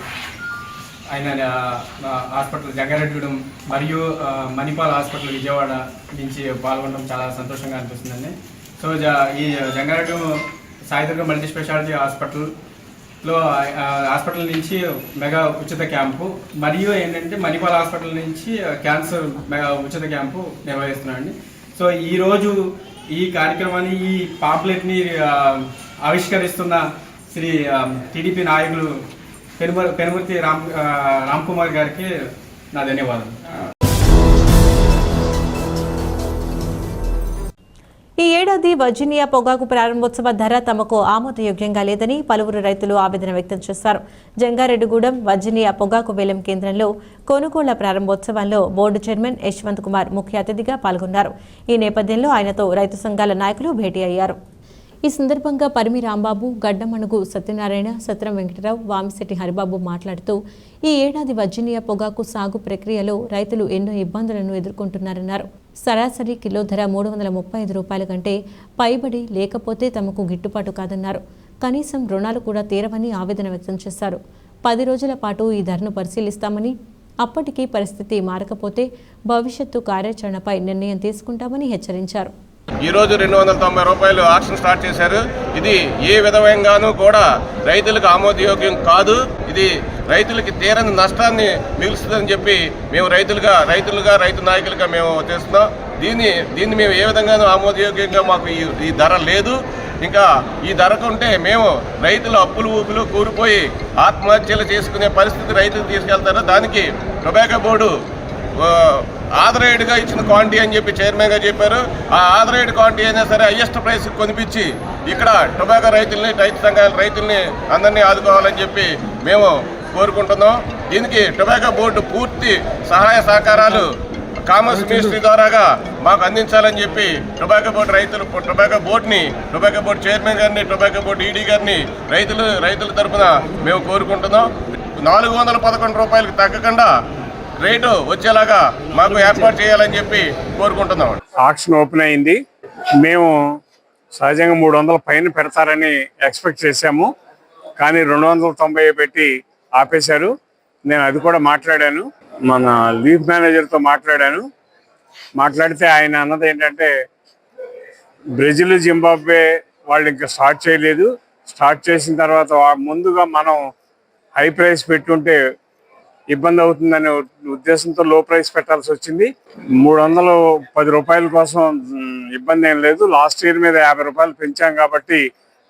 hospital Jangareddygudem మరియు మణిపాల్ హాస్పిటల్ విజయవాడ నుంచి పాల్గొనడం చాలా సంతోషంగా అనిపిస్తుందండి. సో ఈ Jangareddy Sai Durga multi speciality hospital నుంచి మెగా ఉచిత క్యాంపు, మరియు ఏంటంటే మణిపాల్ హాస్పిటల్ నుంచి క్యాన్సర్ మెగా ఉచిత క్యాంపు నిర్వహిస్తున్నామండి. సో ఈరోజు ఈ కార్యక్రమాన్ని, ఈ పాంప్లెట్ని ఆవిష్కరిస్తున్న శ్రీ టీడీపీ నాయకులు పెనుమర్తి రామ్ కుమార్ గారికి నా ధన్యవాదాలు. ఈ ఏడాది వర్జీనియా పొగాకు ప్రారంభోత్సవ ధర తమకు ఆమోదయోగ్యంగా లేదని పలువురు రైతులు ఆవేదన వ్యక్తం చేశారు. జంగారెడ్డిగూడెం వర్జీనియా పొగాకు వేలం కేంద్రంలో కొనుగోళ్ల ప్రారంభోత్సవంలో బోర్డు చైర్మన్ యశ్వంత్ కుమార్ ముఖ్య అతిథిగా పాల్గొన్నారు. ఈ నేపథ్యంలో ఆయనతో రైతు సంఘాల నాయకులు భేటీ అయ్యారు. ఈ సందర్భంగా పరిమి రాంబాబు, గడ్డమణుగు సత్యనారాయణ, సత్రం వెంకటరావు, వామిశెట్టి హరిబాబు మాట్లాడుతూ ఈ ఏడాది వర్జీనియా పొగాకు సాగు ప్రక్రియలో రైతులు ఎన్నో ఇబ్బందులను ఎదుర్కొంటున్నారన్నారు. సరాసరి కిలో ధర 335 రూపాయల కంటే పైబడి లేకపోతే తమకు గిట్టుబాటు కాదన్నారు. కనీసం రుణాలు కూడా తీరవని ఆవేదన వ్యక్తం చేశారు. 10 రోజుల పాటు ఈ ధరను పరిశీలిస్తామని, అప్పటికీ పరిస్థితి మారకపోతే భవిష్యత్తు కార్యాచరణపై నిర్ణయం తీసుకుంటామని హెచ్చరించారు. ఈరోజు 290 రూపాయలు ఆక్షన్ స్టార్ట్ చేశారు. ఇది ఏ విధంగానూ కూడా రైతులకు ఆమోదయోగ్యం కాదు. ఇది రైతులకి తీరని నష్టాన్ని మిగులుస్తుందని చెప్పి మేము రైతు నాయకులుగా మేము చేస్తున్నాం. దీన్ని మేము ఏ విధంగానూ ఆమోదయోగ్యంగా మాకు ఈ ధర లేదు. ఇంకా ఈ ధరకు ఉంటే మేము రైతుల అప్పులు కూలిపోయి ఆత్మహత్యలు చేసుకునే పరిస్థితి రైతులు తీసుకెళ్తారు. దానికి టొబాకో బోర్డు ఆథరైడ్గా ఇచ్చిన క్వాంటిటీ అని చెప్పి చైర్మన్గా చెప్పారు. ఆ ఆథరైడ్ క్వాంటిటీ అయినా సరే హైయెస్ట్ ప్రైస్ కొనిపించి ఇక్కడ టొబాకో రైతు సంఘాల రైతుల్ని అందరినీ ఆదుకోవాలని చెప్పి మేము కోరుకుంటున్నాం. దీనికి టొబాకో బోర్డు పూర్తి సహాయ సహకారాలు కామర్స్ మినిస్ట్రీ ద్వారాగా మాకు అందించాలని చెప్పి టొబాకో బోర్డు చైర్మన్ గారిని, టొబాకో బోర్డు ఈడీ గారిని రైతుల తరఫున మేము కోరుకుంటున్నాం. 411 రూపాయలకు తగ్గకుండా రేటు వచ్చేలాగా మాకు ఏర్పాటు చేయాలని చెప్పి కోరుకుంటున్నాం. ఆక్షన్ ఓపెన్ అయింది. మేము సహజంగా 300 పైన పెడతారని ఎక్స్పెక్ట్ చేశాము. కానీ 290 పెట్టి ఆపేశారు. నేను అది కూడా మాట్లాడాను, మన లీఫ్ మేనేజర్తో మాట్లాడితే ఆయన అన్నది ఏంటంటే బ్రెజిల్, జింబాబ్వే వాళ్ళు ఇంకా స్టార్ట్ చేయలేదు. స్టార్ట్ చేసిన తర్వాత ముందుగా మనం హై ప్రైస్ పెట్టుంటే ఇబ్బంది అవుతుందనే ఉద్దేశంతో లో ప్రైస్ పెట్టాల్సి వచ్చింది. 310 రూపాయల కోసం ఇబ్బంది ఏం లేదు. లాస్ట్ ఇయర్ మీద 50 రూపాయలు పెంచాం కాబట్టి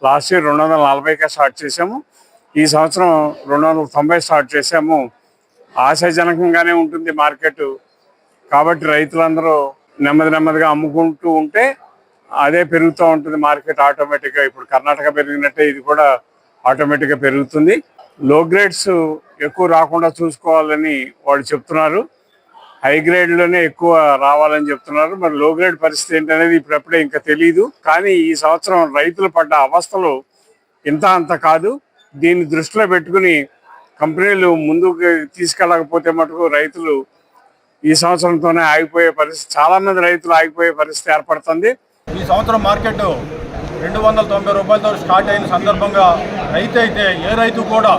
లాస్ట్ ఇయర్ 240కే స్టార్ట్ చేసాము. ఈ సంవత్సరం 290 స్టార్ట్ చేసాము. ఆశాజనకంగానే ఉంటుంది మార్కెట్. కాబట్టి రైతులందరూ నెమ్మదిగా అమ్ముకుంటూ ఉంటే అదే పెరుగుతూ ఉంటుంది మార్కెట్ ఆటోమేటిక్గా. ఇప్పుడు కర్ణాటక పెరిగినట్టే ఇది కూడా ఆటోమేటిక్గా పెరుగుతుంది. లో గ్రేడ్స్ ఎక్కువ రాకుండా చూసుకోవాలని వాళ్ళు చెప్తున్నారు. హై గ్రేడ్లోనే ఎక్కువ రావాలని చెప్తున్నారు. మరి లో గ్రేడ్ పరిస్థితి ఏంటనేది ఇప్పుడప్పుడే ఇంకా తెలియదు. కానీ ఈ సంవత్సరం రైతులు పడ్డ అవస్థలు అంత కాదు. దీన్ని దృష్టిలో పెట్టుకుని కంపెనీలు ముందుకు తీసుకెళ్ళకపోతే మటుకు రైతులు ఈ సంవత్సరంతోనే ఆగిపోయే పరిస్థితి, చాలామంది రైతులు ఆగిపోయే పరిస్థితి ఏర్పడుతుంది. ఈ సంవత్సరం మార్కెట్ 290 రూపాయలతో స్టార్ట్ అయిన సందర్భంగా ఏ రైతు కూడా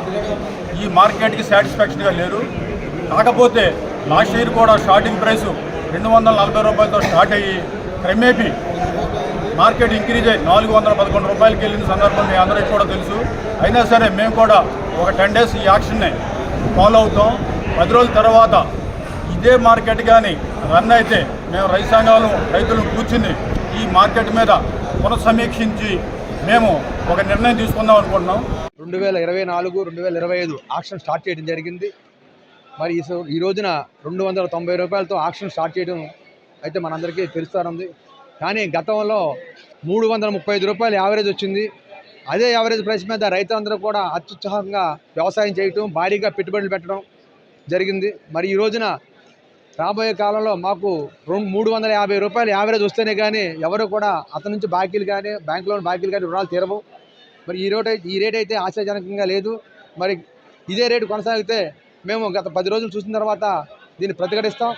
ఈ మార్కెట్కి సాటిస్ఫాక్షన్గా లేరు. కాకపోతే లాస్ట్ ఇయర్ కూడా స్టార్టింగ్ ప్రైస్ 240 రూపాయలతో స్టార్ట్ అయ్యి క్రమేపీ మార్కెట్ ఇంక్రీజ్ అయ్యి 411 రూపాయలకి వెళ్ళిన సందర్భం మీ అందరికీ కూడా తెలుసు. అయినా సరే మేము కూడా ఒక 10 days ఈ యాక్షన్ని ఫాలో అవుతాం. 10 రోజుల తర్వాత ఇదే మార్కెట్ కానీ రన్ అయితే మేము రైతులు కూర్చుని ఈ మార్కెట్ మీద పునఃసమీక్షించి మేము ఒక నిర్ణయం తీసుకుందాం అనుకుంటున్నాం. 2024-2025 ఆక్షన్ స్టార్ట్ చేయడం జరిగింది. మరి ఈ రోజున 290 రూపాయలతో ఆక్షన్ స్టార్ట్ చేయడం అయితే మనందరికీ తెలుస్తుంది. కానీ గతంలో 335 రూపాయలు యావరేజ్ వచ్చింది. అదే యావరేజ్ ప్రైస్ మీద రైతులందరూ కూడా అత్యుత్సాహంగా వ్యవసాయం చేయటం, భారీగా పెట్టుబడులు పెట్టడం జరిగింది. మరి ఈ రోజున రాబోయే కాలంలో మాకు 350 రూపాయలు యావరేజ్ వస్తేనే కానీ ఎవరు కూడా అతని నుంచి బాకీలు కానీ బ్యాంకులోని బాకీలు కానీ రుణాలు తీరవు. మరి ఈ రేట్ అయితే ఆశాజనకంగా లేదు. మరి ఇదే రేటు కొనసాగితే మేము గత 10 రోజులు చూసిన తర్వాత దీన్ని ప్రతిఘటిస్తాం.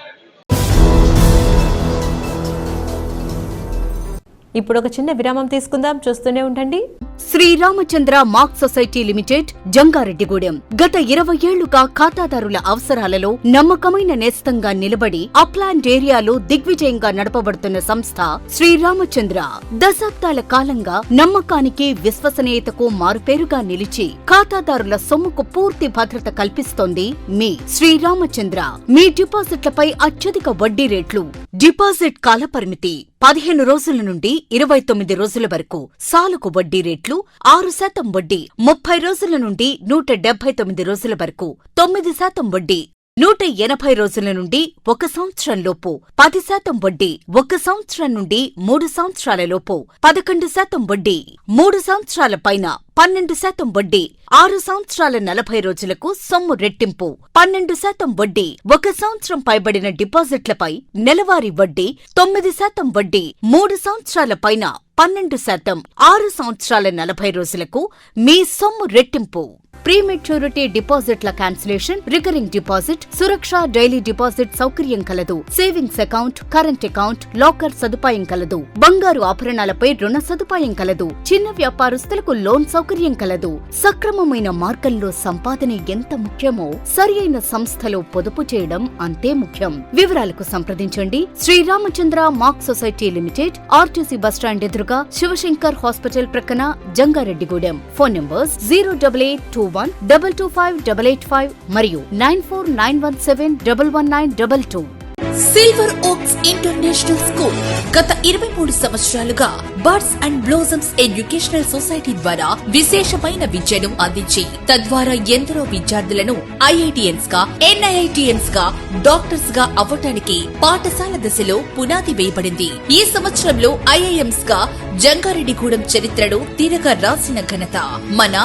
ఇప్పుడు ఒక చిన్న విరామం తీసుకుందాం. చూస్తూనే ఉండండి. Sriramachandra mark society limited, Jangareddygudem. గత 20 ఏళ్లుగా ఖాతాదారుల అవసరాలలో నమ్మకమైన నేస్తంగా నిలబడి అప్లాండ్ ఏరియాలో దిగ్విజయంగా నడపబడుతున్న సంస్థ శ్రీరామచంద్ర. దశాబ్దాల కాలంగా నమ్మకానికి, విశ్వసనీయతకు మారుపేరుగా నిలిచి ఖాతాదారుల సొమ్ముకు పూర్తి భద్రత కల్పిస్తోంది మీ శ్రీరామచంద్ర. మీ డిపాజిట్లపై అత్యధిక వడ్డీ రేట్లు, డిపాజిట్ కాలపరిమితి 15 రోజుల నుండి 29 రోజుల వరకు, సాలుకు వడ్డీ రేట్లు 6% వడ్డీ, 30 రోజుల నుండి 179 రోజుల వరకు, 9% వడ్డీ, 180 రోజుల నుండి 1 సంవత్సరం లోపు 10% వడ్డీ, 1 సంవత్సరం నుండి 3 సంవత్సరాల లోపు 11% వడ్డీ, 3 సంవత్సరాల పైన 12% వడ్డీ, 6 సంవత్సరాల 40 రోజులకు సొమ్ము రెట్టింపు 12% వడ్డీ, 1 సంవత్సరం పైబడిన డిపాజిట్లపై నెలవారీ వడ్డీ 9% వడ్డీ, 3 సంవత్సరాల పైన 12%, 6 సంవత్సరాల 40 రోజులకు మీ సొమ్ము రెట్టింపు. ప్రీమెచ్యూరిటీ డిపాజిట్ల క్యాన్సిలేషన్, రికరింగ్ డిపాజిట్, సురక్ష డైలీ డిపాజిట్ సౌకర్యం కలదు. Savings account, current account, locker సదుపాయం కలదు. బంగారు ఆభరణాలపై రుణ సదుపాయం కలదు. చిన్న వ్యాపారస్తులకు లోన్ సౌకర్యం కలదు. సక్రమమైన మార్గంలో సంపాదన ఎంత ముఖ్యమో సరియైన సంస్థలో పొదుపు చేయడం అంతే ముఖ్యం. వివరాలకు సంప్రదించండి. Sriramachandra mark society limited, RTC bus stand ఎదురుగా, శివశంకర్ హాస్పిటల్ ప్రక్కన, జంగారెడ్డిగూడెం. ఫోన్ నంబర్స్ 08821225885 మరియు 9491711922. సిల్వర్ ఓక్స్ ఇంటర్నేషనల్ స్కూల్ గత 23 సంవత్సరాలుగా birds and blossoms educational society ద్వారా విశేషమైన విద్యను అందించి తద్వారా ఎందరో విద్యార్థులను ఐఐటిఎన్స్ గా, ఎన్ఐఐటిఎన్స్ గా, డాక్టర్స్ గా అవ్వటానికి పాఠశాల దశలో పునాది వేయబడింది. ఈ సంవత్సరంలో ఐఐఎంస్ గా జంగారెడ్డిగూడెం చరిత్రను తిరగ రాసిన ఘనత మన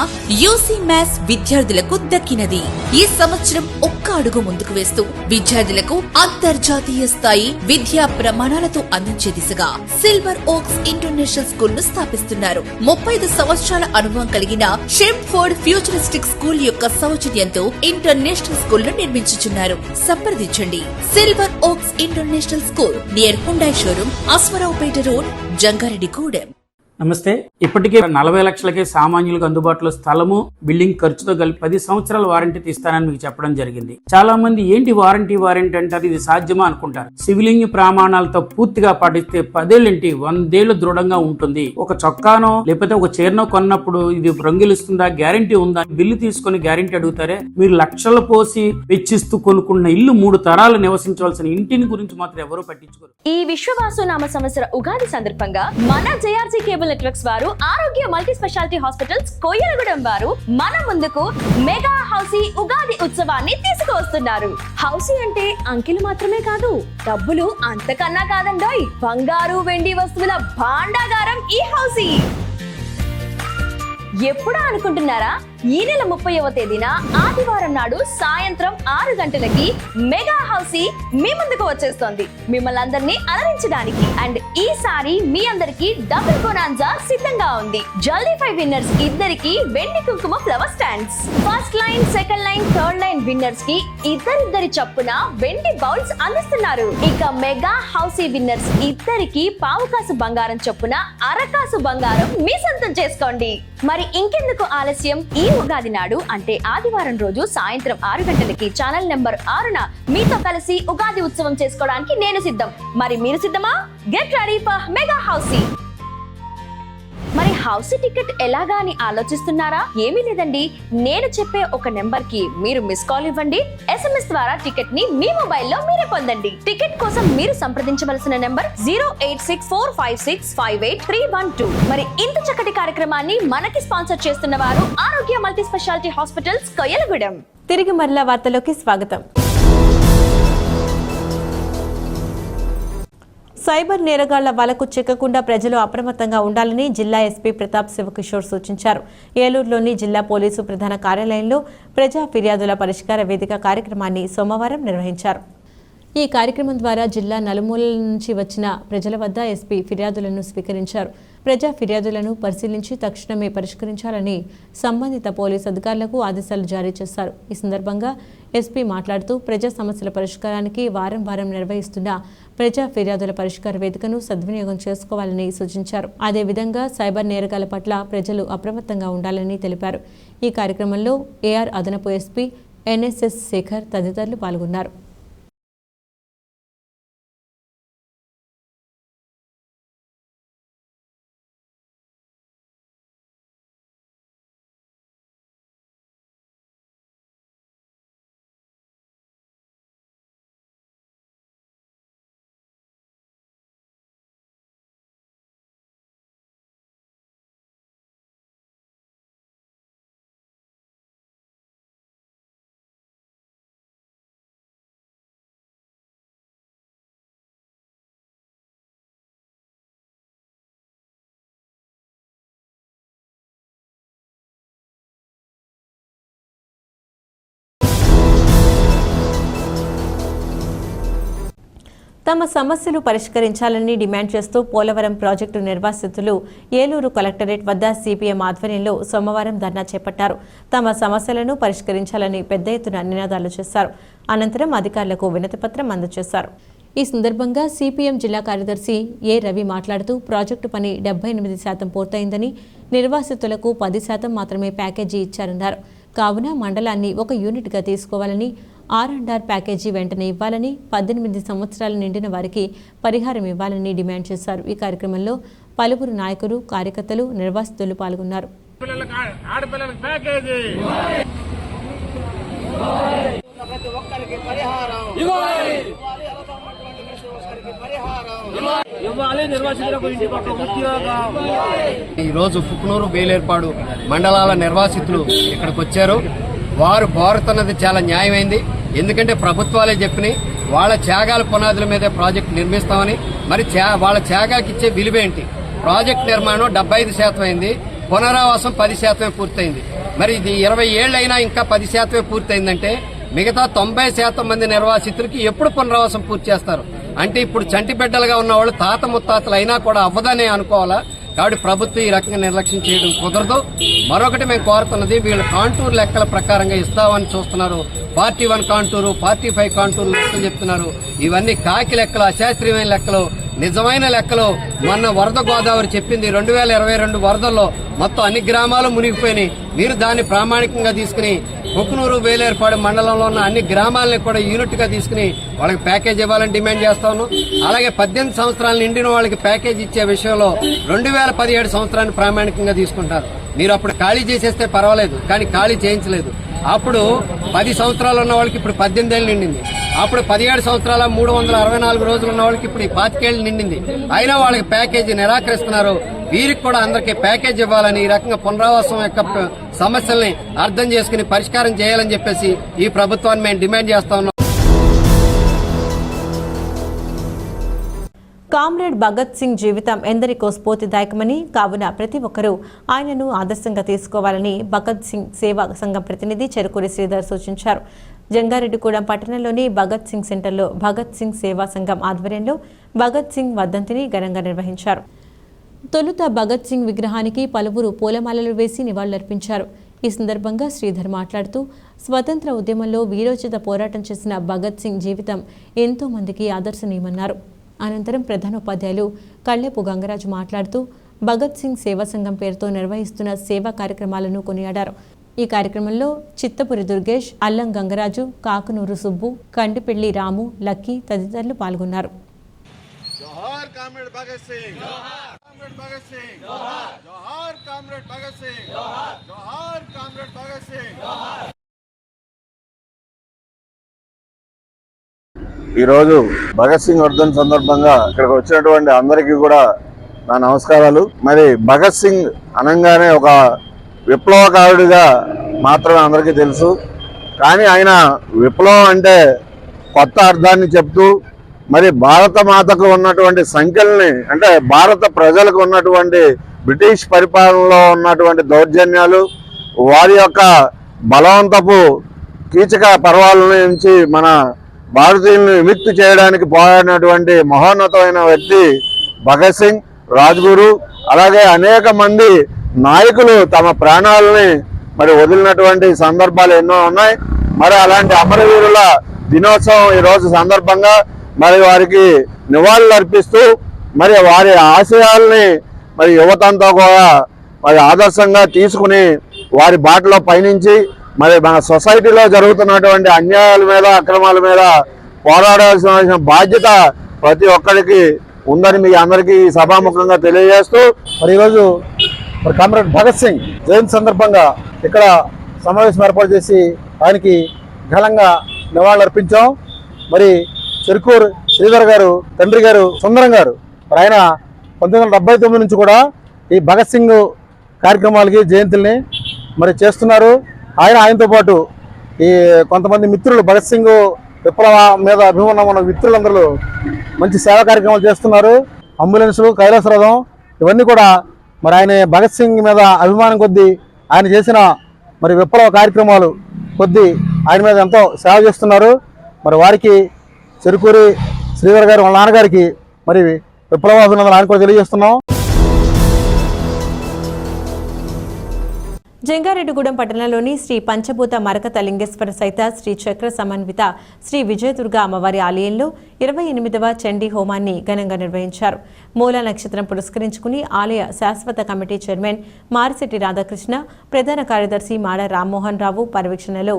యూసీ మ్యాథ్స్ విద్యార్థులకు దక్కినది. ఈ సంవత్సరం ఒక్క అడుగు ముందుకు వేస్తూ విద్యార్థులకు అంతర్జాతీయ స్థాయి విద్యా ప్రమాణాలతో అందించే దిశగా సిల్వర్ ఓక్స్ ఇంటర్నేషనల్ స్కూల్ ను స్థాపిస్తున్నారు. 35 సంవత్సరాల అనుభవం కలిగిన షెంఫోర్డ్ ఫ్యూచరిస్టిక్ స్కూల్ యొక్క సౌజన్యంతో ఇంటర్నేషనల్ స్కూల్ ను నిర్మించుచున్నారు. సంప్రదించండి. Silver Oaks International School near Hyundai showroom, Aswaraopeta road, Jangareddygudem. నమస్తే. ఇప్పటికే 40 లక్షలకే సామాన్యులకు అందుబాటులో స్థలము, బిల్డింగ్ ఖర్చుతో కలిపి 10 సంవత్సరాల వారంటీ తీస్తానని మీకు చెప్పడం జరిగింది. చాలా మంది ఏంటి వారంటీ అంటారు, ఇది సాధ్యమా అనుకుంటారు. సివిలింగ్ ప్రమాణాలతో పూర్తిగా పాటిస్తే 10 ఏళ్ళేంటి 100 ఏళ్లు దృఢంగా ఉంటుంది. ఒక చొక్కానో లేకపోతే ఒక చీరనో కొన్నప్పుడు ఇది రంగులిస్తుందా, గ్యారంటీ ఉందా, బిల్లు తీసుకుని గ్యారంటీ అడుగుతారే. మీరు లక్షలు పోసి వెచ్చిస్తూ కొనుక్కున్న ఇల్లు 3 తరాలు నివసించవలసిన ఇంటిని గురించి మాత్రం ఎవరూ పట్టించుకోరు. ఈ విశ్వవాసు నామ సంవత్సర ఉగాది సందర్భంగా మన జేఆర్జీ కేబుల్ నెట్వర్క్స్ వారు ఆరోగ్య మల్టీ స్పెషాలిటీ హాస్పిటల్స్ కొయ్యలగూడెం వారు మన ముందుకు మెగా హౌసీ ఉగాది ఉత్సవాన్ని తీసుకువస్తున్నారు. హౌసీ అంటే అంకెలు మాత్రమే కాదు, డబ్బులు అంతకన్నా కాదండోయ్. బంగారు, వెండి వస్తువుల భాండాగారం ఈ హౌసీ. ఎప్పుడా అనుకుంటున్నారా? ఈ నెల 30వ తేదీన ఆదివారం నాడు సాయంత్రం 6 గంటలకి మెగా హౌసీ మీ ముందుకు వచ్చేస్తోంది, మిమ్మల్ని అందరినీ అలరించడానికి. అండ్ ఈసారి మీ అందరికి డబుల్ బొనాన్జా సిద్ధంగా ఉంది. జల్దీ 5 విన్నర్స్ ఇద్దరికి వెండి కుంకుమ flower stands, first line, second line, third line winners కి ఇద్దరిద్దరి చొప్పున వెండి బౌల్స్ అందిస్తున్నారు. ఇక మెగా హౌసీ విన్నర్స్ ఇద్దరికి పావుకాసు బంగారం చొప్పున అరకాసు బంగారం మీ సొంతం చేసుకోండి. మరి ఇంకెందుకు ఆలస్యం? ఈ ఉగాది నాడు అంటే ఆదివారం రోజు సాయంత్రం 6 గంటలకి ఛానల్ నెంబర్ 6న మీతో కలిసి ఉగాది ఉత్సవం చేసుకోవడానికి నేను సిద్ధం. మరి మీరు సిద్ధమా? Get ready for mega housie. మరి హౌసీ టికెట్ ఎలాగా అని ఆలోచిస్తున్నారా? ఏమీ లేదండి, నేను చెప్పే ఒక నెంబర్ కి మీరు మిస్ కాల్ ఇవ్వండి. SMS ద్వారా టికెట్ ని మీ మొబైల్లో మీరే పొందండి. టికెట్ కోసం మీరు సంప్రదించవలసిన నెంబర్ 08645658312. మరి ఇంత చక్కటి కార్యక్రమాన్ని మనకి స్పాన్సర్ చేస్తున్న వారు ఆరోగ్య మల్టీ స్పెషాలిటీ హాస్పిటల్స్ కొయ్యలగూడెం. తిరిగి మరలా వార్తలోకి స్వాగతం. సైబర్ నేరగాళ్ల వలకు చిక్కకుండా ప్రజలు అప్రమత్తంగా ఉండాలని జిల్లా ఎస్పీ ప్రతాప్ శివకిషోర్ సూచించారు. ఏలూరులోని జిల్లా పోలీసు ప్రధాన కార్యాలయంలో ప్రజా ఫిర్యాదుల పరిష్కార వేదిక కార్యక్రమాన్ని సోమవారం నిర్వహించారు. ఈ కార్యక్రమం ద్వారా జిల్లా నలుమూలల నుంచి వచ్చిన ప్రజల వద్ద ఎస్పీ ఫిర్యాదులను స్వీకరించారు. ప్రజా ఫిర్యాదులను పరిశీలించి తక్షణమే పరిష్కరించాలని సంబంధిత పోలీసు అధికారులకు ఆదేశాలు జారీ చేశారు. ఈ సందర్భంగా ఎస్పీ మాట్లాడుతూ ప్రజా సమస్యల పరిష్కారానికి వారం వారం నిర్వహిస్తున్న ప్రజా ఫిర్యాదుల పరిష్కార వేదికను సద్వినియోగం చేసుకోవాలని సూచించారు. అదేవిధంగా సైబర్ నేరగాల పట్ల ప్రజలు అప్రమత్తంగా ఉండాలని తెలిపారు. ఈ కార్యక్రమంలో ఏఆర్ అదనపు ఎస్పీ ఎన్ఎస్ఎస్ శేఖర్ తదితరులు పాల్గొన్నారు. తమ సమస్యలు పరిష్కరించాలని డిమాండ్ చేస్తూ పోలవరం ప్రాజెక్టు నిర్వాసితులు ఏలూరు కలెక్టరేట్ వద్ద సిపిఎం ఆధ్వర్యంలో సోమవారం ధర్నా చేపట్టారు. తమ సమస్యలను పరిష్కరించాలని పెద్ద ఎత్తున నినాదాలు చేశారు. అనంతరం అధికారులకు వినతిపత్రం అందజేశారు. ఈ సందర్భంగా సిపిఎం జిల్లా కార్యదర్శి ఏ రవి మాట్లాడుతూ ప్రాజెక్టు పని 78% పూర్తయిందని, నిర్వాసితులకు 10% మాత్రమే ప్యాకేజీ ఇచ్చారన్నారు. కావున మండలాన్ని ఒక యూనిట్గా తీసుకోవాలని, R&R ప్యాకేజీ వెంటనే ఇవ్వాలని, 18 సంవత్సరాలు నిండిన వారికి పరిహారం ఇవ్వాలని డిమాండ్ చేశారు. ఈ కార్యక్రమంలో పలువురు నాయకులు, కార్యకర్తలు, నిర్వాసితులు పాల్గొన్నారు. ఈరోజు పుక్నూరు, బేలేర్పాడు మండలాల నిర్వాసితులు ఇక్కడికి వచ్చారు. వారు కోరుతున్నది చాలా న్యాయమైంది. ఎందుకంటే ప్రభుత్వాలే చెప్పినాయి వాళ్ళ త్యాగాల పునాదుల మీదే ప్రాజెక్టు నిర్మిస్తామని. మరి వాళ్ళ త్యాగాకి ఇచ్చే విలువేంటి? ప్రాజెక్టు నిర్మాణం 75% అయింది, పునరావాసం 10% పూర్తయింది. మరి ఇది 20 ఏళ్లైనా ఇంకా 10% పూర్తయిందంటే మిగతా 90% మంది నిర్వాసితులకి ఎప్పుడు పునరావాసం పూర్తి చేస్తారు? అంటే ఇప్పుడు చంటి బిడ్డలుగా ఉన్న వాళ్ళు తాత ముత్తాతలు అయినా కూడా అవ్వదనే అనుకోవాలా? కాబట్టి ప్రభుత్వం ఈ రకంగా నిర్లక్ష్యం చేయడం కుదరదు. మరొకటి మేము కోరుతున్నది, వీళ్ళు కాంటూర్ లెక్కల ప్రకారంగా ఇస్తామని చూస్తున్నారు. 41 కాంటూరు, 45 కాంటూరు లెక్కలు చెప్తున్నారు. ఇవన్నీ కాకి లెక్కలు, అశాస్త్రీయమైన లెక్కలు. నిజమైన లెక్కలు మొన్న వరద గోదావరి చెప్పింది 2022 వరదల్లో మొత్తం అన్ని గ్రామాలు మునిగిపోయినాయి. మీరు దాన్ని ప్రామాణికంగా తీసుకుని పుక్నూరు, వేలేర్పాడు మండలంలో ఉన్న అన్ని గ్రామాలని కూడా యూనిట్ గా తీసుకుని వాళ్ళకి ప్యాకేజ్ ఇవ్వాలని డిమాండ్ చేస్తా ఉన్నాం. అలాగే 18 సంవత్సరాలు నిండిన వాళ్ళకి ప్యాకేజ్ ఇచ్చే విషయంలో 2017 సంవత్సరాన్ని ప్రామాణికంగా తీసుకుంటారు. మీరు అప్పుడు ఖాళీ చేసేస్తే పర్వాలేదు, కానీ ఖాళీ చేయించలేదు. అప్పుడు 10 సంవత్సరాలు ఉన్న వాళ్ళకి ఇప్పుడు 18 ఏళ్ళు నిండింది. అప్పుడు 17 సంవత్సరాల 364 రోజులు ఉన్న వాళ్ళకి ఇప్పుడు 25 ఏళ్ళు నిండింది. అయినా వాళ్ళకి ప్యాకేజీ నిరాకరిస్తున్నారు. వీరికి కూడా అందరికీ ప్యాకేజ్ ఇవ్వాలని, ఈ రకంగా పునరావాసం యొక్క సమస్యల్ని అర్థం చేసుకుని పరిష్కారం చేయాలని చెప్పేసి ఈ ప్రభుత్వాన్ని మేము డిమాండ్ చేస్తా ఉన్నాం. కామ్రేడ్ భగత్ సింగ్ జీవితం ఎందరికో స్ఫూర్తిదాయకమని, కావున ప్రతి ఒక్కరూ ఆయనను ఆదర్శంగా తీసుకోవాలని భగత్ సింగ్ సేవా సంఘం ప్రతినిధి చెరుకూరి శ్రీధర్ సూచించారు. జంగారెడ్డిగూడెం పట్టణంలోని భగత్ సింగ్ సెంటర్లో భగత్ సింగ్ సేవా సంఘం ఆధ్వర్యంలో భగత్ సింగ్ వర్ధంతిని ఘనంగా నిర్వహించారు. తొలుత భగత్ సింగ్ విగ్రహానికి పలువురు పూలమాలలు వేసి నివాళులర్పించారు. ఈ సందర్భంగా శ్రీధర్ మాట్లాడుతూ స్వతంత్ర ఉద్యమంలో వీరోచిత పోరాటం చేసిన భగత్ సింగ్ జీవితం ఎంతో మందికి ఆదర్శనీయమన్నారు. అనంతరం ప్రధానోపాధ్యాయులు కళ్ళెపు గంగరాజు మాట్లాడుతూ భగత్ సింగ్ సేవా సంఘం పేరుతో నిర్వహిస్తున్న సేవా కార్యక్రమాలను కొనియాడారు. ఈ కార్యక్రమంలో చిత్తపురి దుర్గేష్, అల్లం గంగరాజు, కాకునూరు సుబ్బు, కండిపెళ్లి రాము, లక్కీ తదితరులు పాల్గొన్నారు. ఈరోజు భగత్ సింగ్ వర్ధన్ సందర్భంగా ఇక్కడికి వచ్చినటువంటి అందరికీ కూడా నా నమస్కారాలు. మరి భగత్ సింగ్ అనగానే ఒక విప్లవకారుడిగా మాత్రమే అందరికీ తెలుసు. కానీ ఆయన విప్లవం అంటే కొత్త అర్థాన్ని చెప్తూ మరి భారత మాతకు ఉన్నటువంటి సంఖ్యల్ని, అంటే భారత ప్రజలకు ఉన్నటువంటి బ్రిటిష్ పరిపాలనలో ఉన్నటువంటి దౌర్జన్యాలు, వారి యొక్క బలవంతపు కీచక పర్వాల నుంచి మన భారతీయులను విముక్తి చేయడానికి పోరాడినటువంటి మహోన్నతమైన వ్యక్తి భగత్ సింగ్, రాజ్గురు. అలాగే అనేక మంది నాయకులు తమ ప్రాణాలని మరి వదిలినటువంటి సందర్భాలు ఎన్నో ఉన్నాయి. మరి అలాంటి అమరవీరుల దినోత్సవం ఈరోజు సందర్భంగా మరి వారికి నివాళులు అర్పిస్తూ మరి వారి ఆశయాల్ని మరి యువతంతా కూడా మరి ఆదర్శంగా తీసుకుని వారి బాటలో పయనించి మరి మన సొసైటీలో జరుగుతున్నటువంటి అన్యాయాల మీద అక్రమాల మీద పోరాడాల్సిన బాధ్యత ప్రతి ఒక్కరికి ఉందని మీ అందరికీ సభాముఖంగా తెలియజేస్తూ మరి ఈరోజు మరి కామ్రేడ్ భగత్ సింగ్ జయంతి సందర్భంగా ఇక్కడ సమావేశం ఏర్పాటు చేసి ఆయనకి ఘనంగా నివాళులు అర్పించాం. మరి చెరుకూరు శ్రీధర్ గారు తండ్రి గారు సుందరం గారు మరి ఆయన 1979 నుంచి కూడా ఈ భగత్ సింగ్ కార్యక్రమాలకి జయంతుల్ని మరి చేస్తున్నారు. ఆయనతో పాటు ఈ కొంతమంది మిత్రులు భగత్ సింగ్ విప్లవ మీద అభిమానం ఉన్న మిత్రులందరూ మంచి సేవా కార్యక్రమాలు చేస్తున్నారు. అంబులెన్సులు, కైలాసరథం ఇవన్నీ కూడా మరి ఆయన భగత్ సింగ్ మీద అభిమానం కొద్దీ ఆయన చేసిన మరి విప్లవ కార్యక్రమాలు కొద్దీ ఆయన మీద ఎంతో సేవ చేస్తున్నారు. మరి వారికి చెరుకూరి శ్రీధర్ గారు వాళ్ళ నాన్నగారికి మరి విప్లవాభినందనలు ఆయన కూడా తెలియజేస్తున్నాం. జంగారెడ్డిగూడెం పట్టణంలోని శ్రీ పంచభూత మరకత లింగేశ్వర సహిత శ్రీ చక్ర సమన్విత శ్రీ విజయదుర్గ అమ్మవారి ఆలయంలో 28వ చండీ హోమాన్ని ఘనంగా నిర్వహించారు. మూల నక్షత్రం పురస్కరించుకుని ఆలయ శాశ్వత కమిటీ చైర్మన్ మారిశెట్టి రాధాకృష్ణ, ప్రధాన కార్యదర్శి మాడ రామ్మోహన్ రావు పర్యవేక్షణలో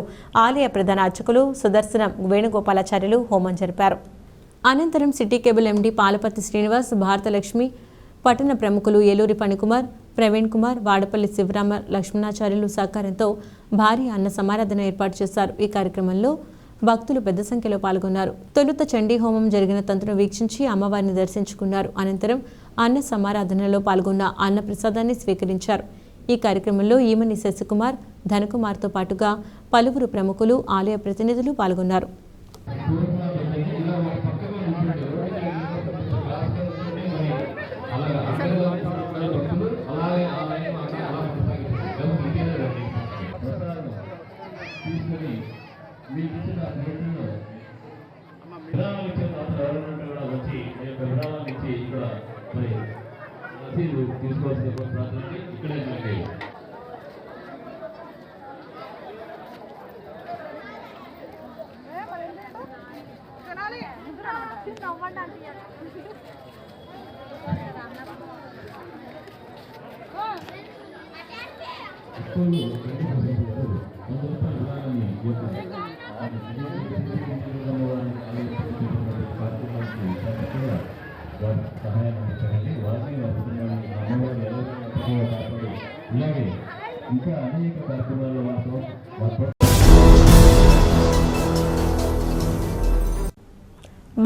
ఆలయ ప్రధాన అర్చకులు సుదర్శనం వేణుగోపాలాచార్యులు హోమం జరిపారు. అనంతరం city cable MD Palaparthi Srinivas, Bharathalakshmi, పట్టణ ప్రముఖులు ఏలూరి పణికుమార్, ప్రవీణ్ కుమార్, వాడపల్లి శివరామ లక్ష్మణాచార్యులు సహకారంతో భారీ అన్న సమారాధన ఏర్పాటు చేశారు. ఈ కార్యక్రమంలో భక్తులు పెద్ద సంఖ్యలో పాల్గొన్నారు. తొలుత చండీ హోమం జరిగిన తంతును వీక్షించి అమ్మవారిని దర్శించుకున్నారు. అనంతరం అన్న సమారాధనలో పాల్గొన్న అన్న ప్రసాదాన్ని స్వీకరించారు. ఈ కార్యక్రమంలో ఈమని శశికుమార్, ధనకుమార్తో పాటుగా పలువురు ప్రముఖులు, ఆలయ ప్రతినిధులు పాల్గొన్నారు.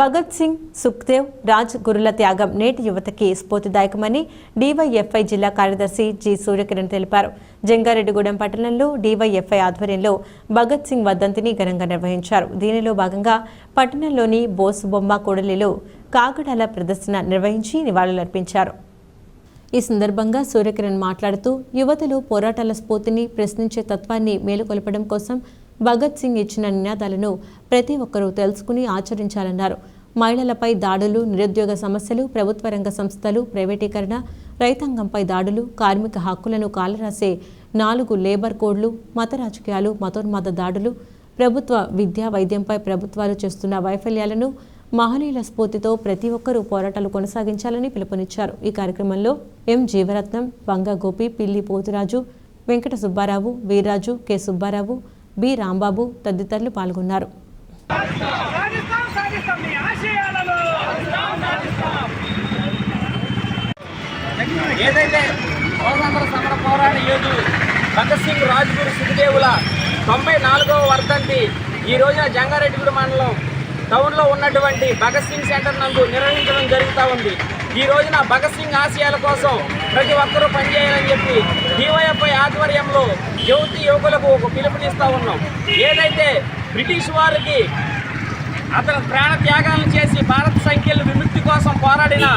భగత్ సింగ్, సుఖ్దేవ్, రాజ్ గురుల త్యాగం నేటి యువతకి స్ఫూర్తిదాయకమని డీవైఎఫ్ఐ జిల్లా కార్యదర్శి జి సూర్యకిరణ్ తెలిపారు. జంగారెడ్డిగూడెం పట్టణంలో డీవైఎఫ్ఐ ఆధ్వర్యంలో భగత్ సింగ్ వర్ధంతిని ఘనంగా నిర్వహించారు. దీనిలో భాగంగా పట్టణంలోని బోసు బొమ్మ కూడలిలో కాగడాల ప్రదర్శన నిర్వహించి నివాళులర్పించారు. ఈ సందర్భంగా సూర్యకిరణ్ మాట్లాడుతూ యువతలో పోరాటాల స్ఫూర్తిని, ప్రశ్నించే తత్వాన్ని మేలుకొల్పడం కోసం భగత్ సింగ్ ఇచ్చిన నినాదాలను ప్రతి ఒక్కరూ తెలుసుకుని ఆచరించాలన్నారు. మహిళలపై దాడులు, నిరుద్యోగ సమస్యలు, ప్రభుత్వ రంగ సంస్థలు ప్రైవేటీకరణ, రైతాంగంపై దాడులు, కార్మిక హక్కులను కాలరాసే 4 లేబర్ కోడ్లు, మత రాజకీయాలు, మతోన్మాద దాడులు, ప్రభుత్వ విద్యా వైద్యంపై ప్రభుత్వాలు చేస్తున్న వైఫల్యాలను మహనీయుల స్ఫూర్తితో ప్రతి ఒక్కరూ పోరాటాలు కొనసాగించాలని పిలుపునిచ్చారు. ఈ కార్యక్రమంలో ఎం జీవరత్నం, వంగ గోపి, పిల్లి పోతురాజు, వెంకట సుబ్బారావు, వీర్రాజు, కె సుబ్బారావు, బి రాంబాబు తదితరులు పాల్గొన్నారు. ఏదైతే స్వాతంత్ర సమర పోరాట యోధులు భగత్ సింగ్, రాజ్గురు సుఖదేవుల 94వ వర్ధంతి ఈ రోజున జంగారెడ్డిగూడెం మండలం టౌన్లో ఉన్నటువంటి భగత్ సింగ్ సెంటర్ నందు నిర్వహించడం జరుగుతూ ఉంది. ఈ రోజున భగత్ సింగ్ ఆశయాల కోసం ప్రతి ఒక్కరూ పనిచేయాలని చెప్పి డీవైఎఫ్ఐ ఆధ్వర్యంలో యువకులకు ఒక పిలుపునిస్తూ ఉన్నాం. ఏదైతే బ్రిటిష్ వారికి అతను ప్రాణ త్యాగాలను చేసి భారత సంఖ్యల విముక్తి కోసం పోరాడిన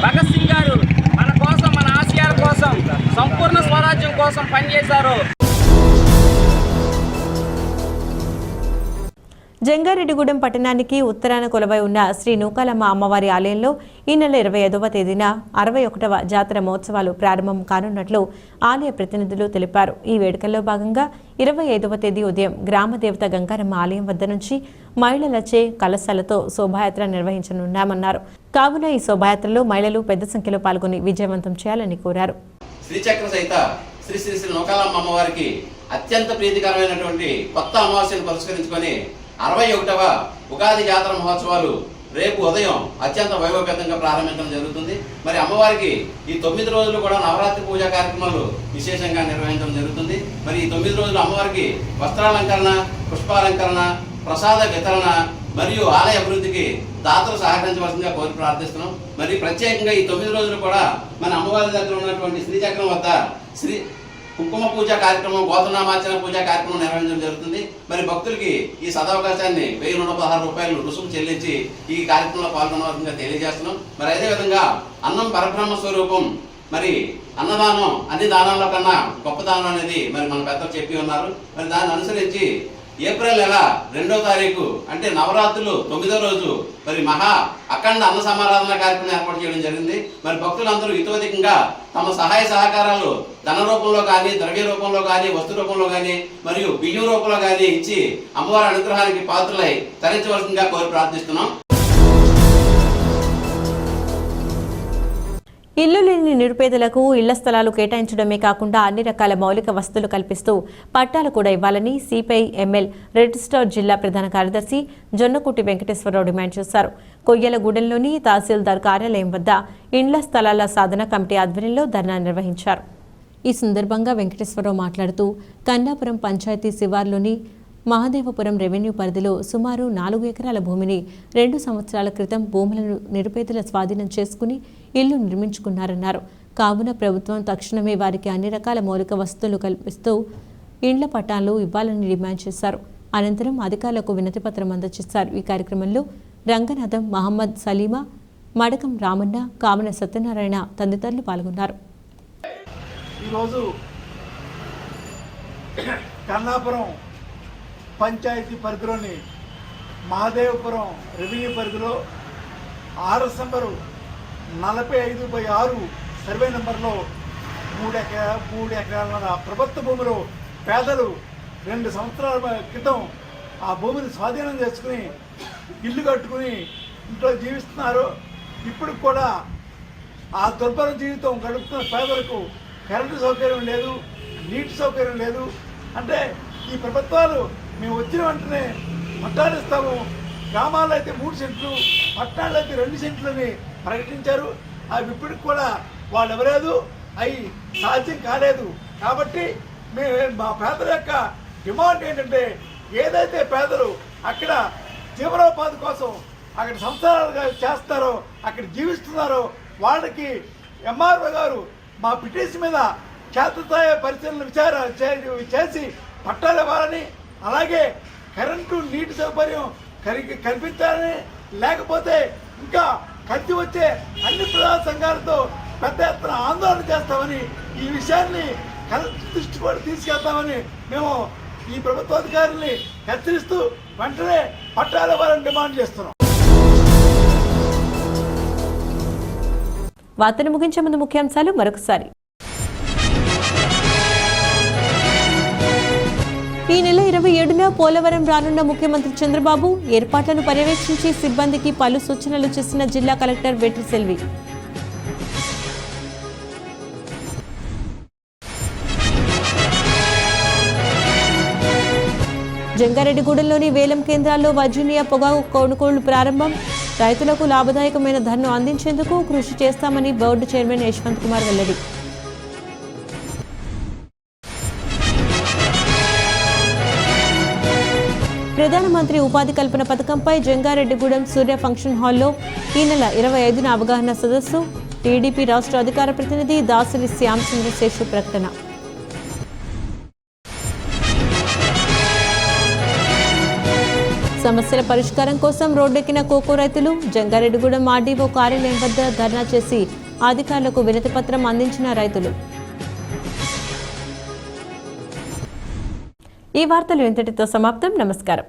భగత్ సింగ్ గారు మన కోసం, మన ఆశయాల కోసం, సంపూర్ణ స్వరాజ్యం కోసం పనిచేశారు. జంగారెడ్డిగూడెం పట్టణానికి ఉత్తరాన కొలువై ఉన్న శ్రీ నూకాలమ్మ అమ్మవారి ఆలయంలో ఈ నెల 25వ తేదీన 61వ జాతర మహోత్సవాలు ప్రారంభం కానున్నట్లు ఆలయ ప్రతినిధులు తెలిపారు. ఈ వేడుకల్లో భాగంగా 25వ తేదీ ఉదయం గ్రామదేవత గంగారమ్మ ఆలయం వద్ద నుంచి మహిళలచే కలశాలతో శోభాయాత్ర నిర్వహించనున్నామన్నారు. కావున ఈ శోభాయాత్రలో మహిళలు పెద్ద సంఖ్యలో పాల్గొని విజయవంతం చేయాలని కోరారు. శ్రీచక్ర సహిత శ్రీ శ్రీ శ్రీ నూకాలమ్మ అమ్మవారికి అత్యంత ప్రీతికరమైనటువంటి కొత్త అమావాస్యను పురస్కరించుకొని 61వ ఉగాది జాతర మహోత్సవాలు రేపు ఉదయం అత్యంత వైభవపేతంగా ప్రారంభించడం జరుగుతుంది. మరి అమ్మవారికి ఈ 9 రోజులు కూడా నవరాత్రి పూజా కార్యక్రమాలు విశేషంగా నిర్వహించడం జరుగుతుంది. మరి ఈ 9 రోజులు అమ్మవారికి వస్త్రాలంకరణ, పుష్పాలంకరణ, ప్రసాద వితరణ మరియు ఆలయ అభివృద్ధికి దాతలు సహకరించవలసిందిగా కోరి ప్రార్థిస్తున్నాం. మరి ప్రత్యేకంగా ఈ 9 రోజులు కూడా మన అమ్మవారి దగ్గర ఉన్నటువంటి శ్రీచక్రం వద్ద శ్రీ కుంకుమ పూజ కార్యక్రమం, గోతనామార్చన పూజా కార్యక్రమం నిర్వహించడం జరుగుతుంది. మరి భక్తులకి ఈ సదవకాశాన్ని 1116 రూపాయలు రుసుము చెల్లించి ఈ కార్యక్రమంలో పాల్గొనవలసిందిగా తెలియజేస్తున్నాం. మరి అదేవిధంగా అన్నం పరబ్రహ్మ స్వరూపం, మరి అన్నదానం అన్ని దానాల కన్నా గొప్ప దానం అనేది మరి మన పెద్దలు చెప్పి ఉన్నారు. మరి దాన్ని అనుసరించి ఏప్రిల్ నెల 2వ తారీఖు అంటే నవరాత్రులు 9వ రోజు మరి మహా అఖండ అన్న సమారాధన కార్యక్రమం ఏర్పాటు చేయడం జరిగింది. మరి భక్తులందరూ ఇతోధికంగా తమ సహాయ సహకారాలు ధన రూపంలో కానీ, ద్రవ్య రూపంలో కానీ, వస్తు రూపంలో కానీ మరియు బియ్యం రూపంలో కానీ ఇచ్చి అమ్మవారి అనుగ్రహానికి పాత్రలై తరించవలసిందిగా కోరి ప్రార్థిస్తున్నాం. ఇల్లు లేని నిరుపేదలకు ఇళ్ల స్థలాలు కేటాయించడమే కాకుండా అన్ని రకాల మౌలిక వసతులు కల్పిస్తూ పట్టాలు కూడా ఇవ్వాలని సిపిఐ ఎంఎల్ రెడ్ స్టార్ జిల్లా ప్రధాన కార్యదర్శి జొన్నకుటి వెంకటేశ్వరరావు డిమాండ్ చేశారు. కొయ్యలగూడెంలోని తహసీల్దార్ కార్యాలయం వద్ద ఇండ్ల స్థలాల సాధన కమిటీ ఆధ్వర్యంలో ధర్నా నిర్వహించారు. ఈ సందర్భంగా వెంకటేశ్వరరావు మాట్లాడుతూ కన్నాపురం పంచాయతీ శివార్లోని మహదేవపురం రెవెన్యూ పరిధిలో సుమారు 4 ఎకరాల భూమిని 2 సంవత్సరాల క్రితం భూములను నిరుపేదల స్వాధీనం చేసుకుని ఇల్లు నిర్మించుకున్నారన్నారు. కావున ప్రభుత్వం తక్షణమే వారికి అన్ని రకాల మౌలిక వసతులు కల్పిస్తూ ఇండ్ల పట్టాలు ఇవ్వాలని డిమాండ్ చేశారు. అనంతరం అధికారులకు వినతిపత్రం అందజేశారు. ఈ కార్యక్రమంలో రంగనాథం, మహమ్మద్ సలీమా, మడకం రామన్న, కామన సత్యనారాయణ తదితరులు పాల్గొన్నారు. ఈరోజు కన్నాపురం పంచాయతీ పరిధిలోని మహదేవపురం రెవెన్యూ పరిధిలో 6 నంబరు 45/6 సర్వే నెంబర్లో 3 ఎకరాల ప్రభుత్వ భూమిలో పేదలు 2 సంవత్సరాల క్రితం ఆ భూమిని స్వాధీనం చేసుకుని ఇల్లు కట్టుకుని ఇంట్లో జీవిస్తున్నారు. ఇప్పుడు కూడా ఆ దుర్భర జీవితం గడుపుతున్న పేదలకు కరెంటు సౌకర్యం లేదు, నీటి సౌకర్యం లేదు. అంటే ఈ ప్రభుత్వాలు మేము వచ్చిన వెంటనే పట్టాలు ఇస్తాము, గ్రామాల్లో అయితే 3 సెంట్లు, పట్టణాల్లో అయితే 2 సెంట్లని ప్రకటించారు. అవి ఇప్పటికి కూడా వాళ్ళు ఇవ్వలేదు, అవి సాధ్యం కాలేదు. కాబట్టి మేము మా పేదల యొక్క డిమాండ్ ఏంటంటే, ఏదైతే పేదలు అక్కడ జీవనోపాధి కోసం అక్కడ సంసారాలుగా చేస్తారో, అక్కడ జీవిస్తున్నారో వాళ్ళకి ఎంఆర్ఓ గారు మా పిటిషన్ మీద క్షేత్రస్థాయి పరిశీలన చేసి పట్టాలు ఇవ్వాలని, అలాగే కరెంటు నీటి సౌకర్యం కల్పించాలని, లేకపోతే ఇంకా కలిసి వచ్చే అన్ని ప్రజా సంఘాలతో పెద్ద ఎత్తున ఆందోళన చేస్తామని, ఈ విషయాన్ని కలెక్టర్ దృష్టి కూడా తీసుకెళ్తామని మేము ఈ ప్రభుత్వాధికారుల్ని హెచ్చరిస్తూ వెంటనే పట్టాలు ఇవ్వాలని డిమాండ్ చేస్తున్నాం. వార్తను ముగించే ముందు ముఖ్యాంశాలు మరొకసారి. ఈ నెల 27న పోలవరం రానున్న ముఖ్యమంత్రి చంద్రబాబు ఏర్పాట్లను పర్యవేక్షించి సిబ్బందికి పలు సూచనలు చేసిన జిల్లా కలెక్టర్ వెట్రిసెల్వి. జంగారెడ్డిగూడెంలోని వేలం కేంద్రాల్లో వర్జీనియా పొగాకు కొనుగోళ్లు ప్రారంభం. రైతులకు లాభదాయకమైన ధరను అందించేందుకు కృషి చేస్తామని బోర్డు చైర్మన్ యశ్వంత్ కుమార్ వెల్లడి. ప్రధానమంత్రి ఉపాధి కల్పన పథకంపై జంగారెడ్డిగూడెం సూర్య ఫంక్షన్ హాల్లో ఈ నెల 25న అవగాహన సదస్సు. టీడీపీ రాష్ట్ర అధికార ప్రతినిధి దాసరి శ్యామ్ చంద్రశేషు ప్రకటన. సమస్యల పరిష్కారం కోసం రోడ్డెక్కిన కోకో రైతులు. జంగారెడ్డిగూడెం ఆర్డీఓ కార్యాలయం వద్ద ధర్నా చేసి అధికారులకు వినతి పత్రం అందించిన రైతులు. ఈ వార్తలు ఇంతటితో సమాప్తం. నమస్కారం.